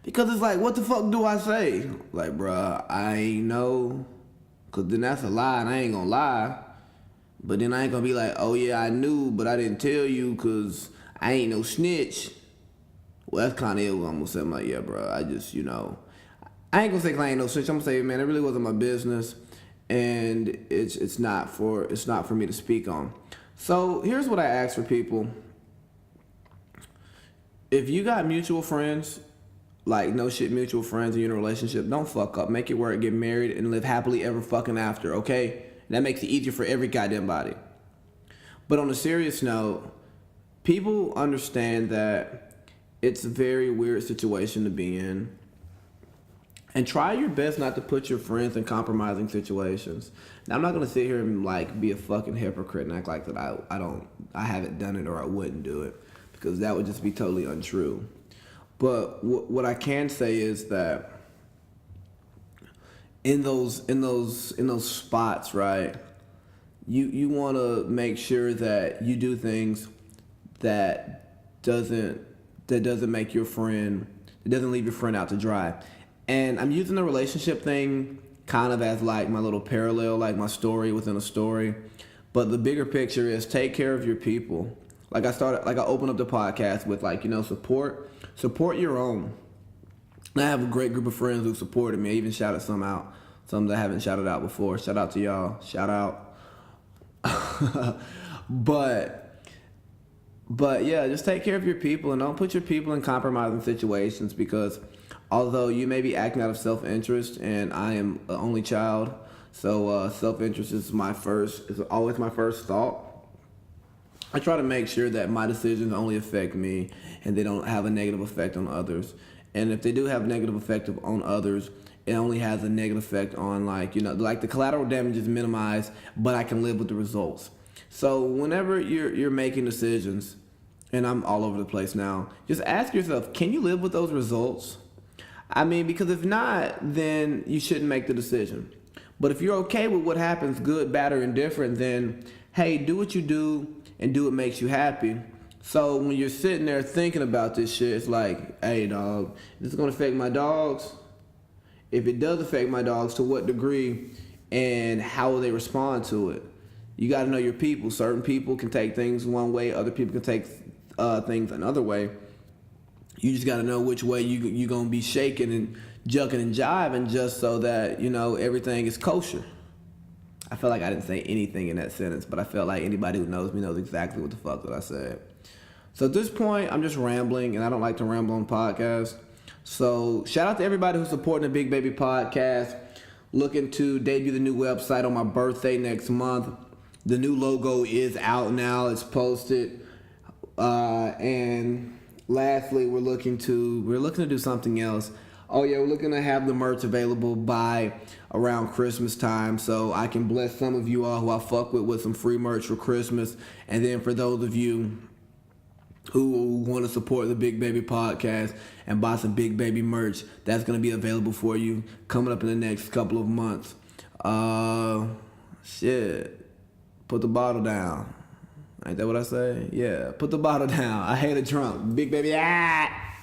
Because it's like, what the fuck do I say? Like, bruh, I ain't know. Because then that's a lie, and I ain't gonna lie. But then I ain't gonna be like, oh yeah, I knew, but I didn't tell you because I ain't no snitch. Well, that's kind of ill. I'm gonna say, I'm like, yeah, bro, I just, I ain't gonna say I ain't no snitch. I'm gonna say, man, it really wasn't my business, and it's not for me to speak on. So here's what I ask for people: if you got mutual friends, like no shit mutual friends, and you're in a relationship, don't fuck up. Make it work. Get married and live happily ever fucking after. Okay, that makes it easier for every goddamn body. But on a serious note, people understand that it's a very weird situation to be in. And try your best not to put your friends in compromising situations. Now, I'm not gonna sit here and like be a fucking hypocrite and act like that I haven't done it or I wouldn't do it, because that would just be totally untrue. But what I can say is that in those spots, right, you want to make sure that you do things that doesn't make your friend, it doesn't leave your friend out to dry. And I'm using the relationship thing kind of as like my little parallel, like my story within a story. But the bigger picture is take care of your people. Like I opened up the podcast with support your own. I have a great group of friends who supported me. I even shouted some out, some that I haven't shouted out before. Shout out to y'all. Shout out. But yeah, just take care of your people and don't put your people in compromising situations, because although you may be acting out of self-interest, and I am an only child, so self-interest is always my first thought. I try to make sure that my decisions only affect me and they don't have a negative effect on others. And if they do have a negative effect on others, it only has a negative effect on like the collateral damage is minimized, but I can live with the results. So whenever you're making decisions, and I'm all over the place now, just ask yourself, can you live with those results? I mean, because if not, then you shouldn't make the decision. But if you're okay with what happens, good, bad, or indifferent, then hey, do what you do and do what makes you happy. So when you're sitting there thinking about this shit, it's like, hey dog, this is gonna affect my dogs. If it does affect my dogs, to what degree and how will they respond to it? You gotta know your people. Certain people can take things one way, other people can take things another way. You just gotta know which way you gonna be shaking and jucking and jiving, just so that everything is kosher. I feel like I didn't say anything in that sentence, but I felt like anybody who knows me knows exactly what the fuck that I said. So at this point, I'm just rambling, and I don't like to ramble on podcasts. So shout out to everybody who's supporting the Big Baby Podcast. Looking to debut the new website on my birthday next month. The new logo is out now. It's posted. And lastly, we're looking to do something else. Oh yeah, we're looking to have the merch available by around Christmas time, so I can bless some of you all who I fuck with some free merch for Christmas. And then for those of you who want to support the Big Baby Podcast and buy some Big Baby merch, that's going to be available for you coming up in the next couple of months. Shit. Put the bottle down. Ain't that what I say? Yeah, put the bottle down. I hate a drunk. Big Baby, ah!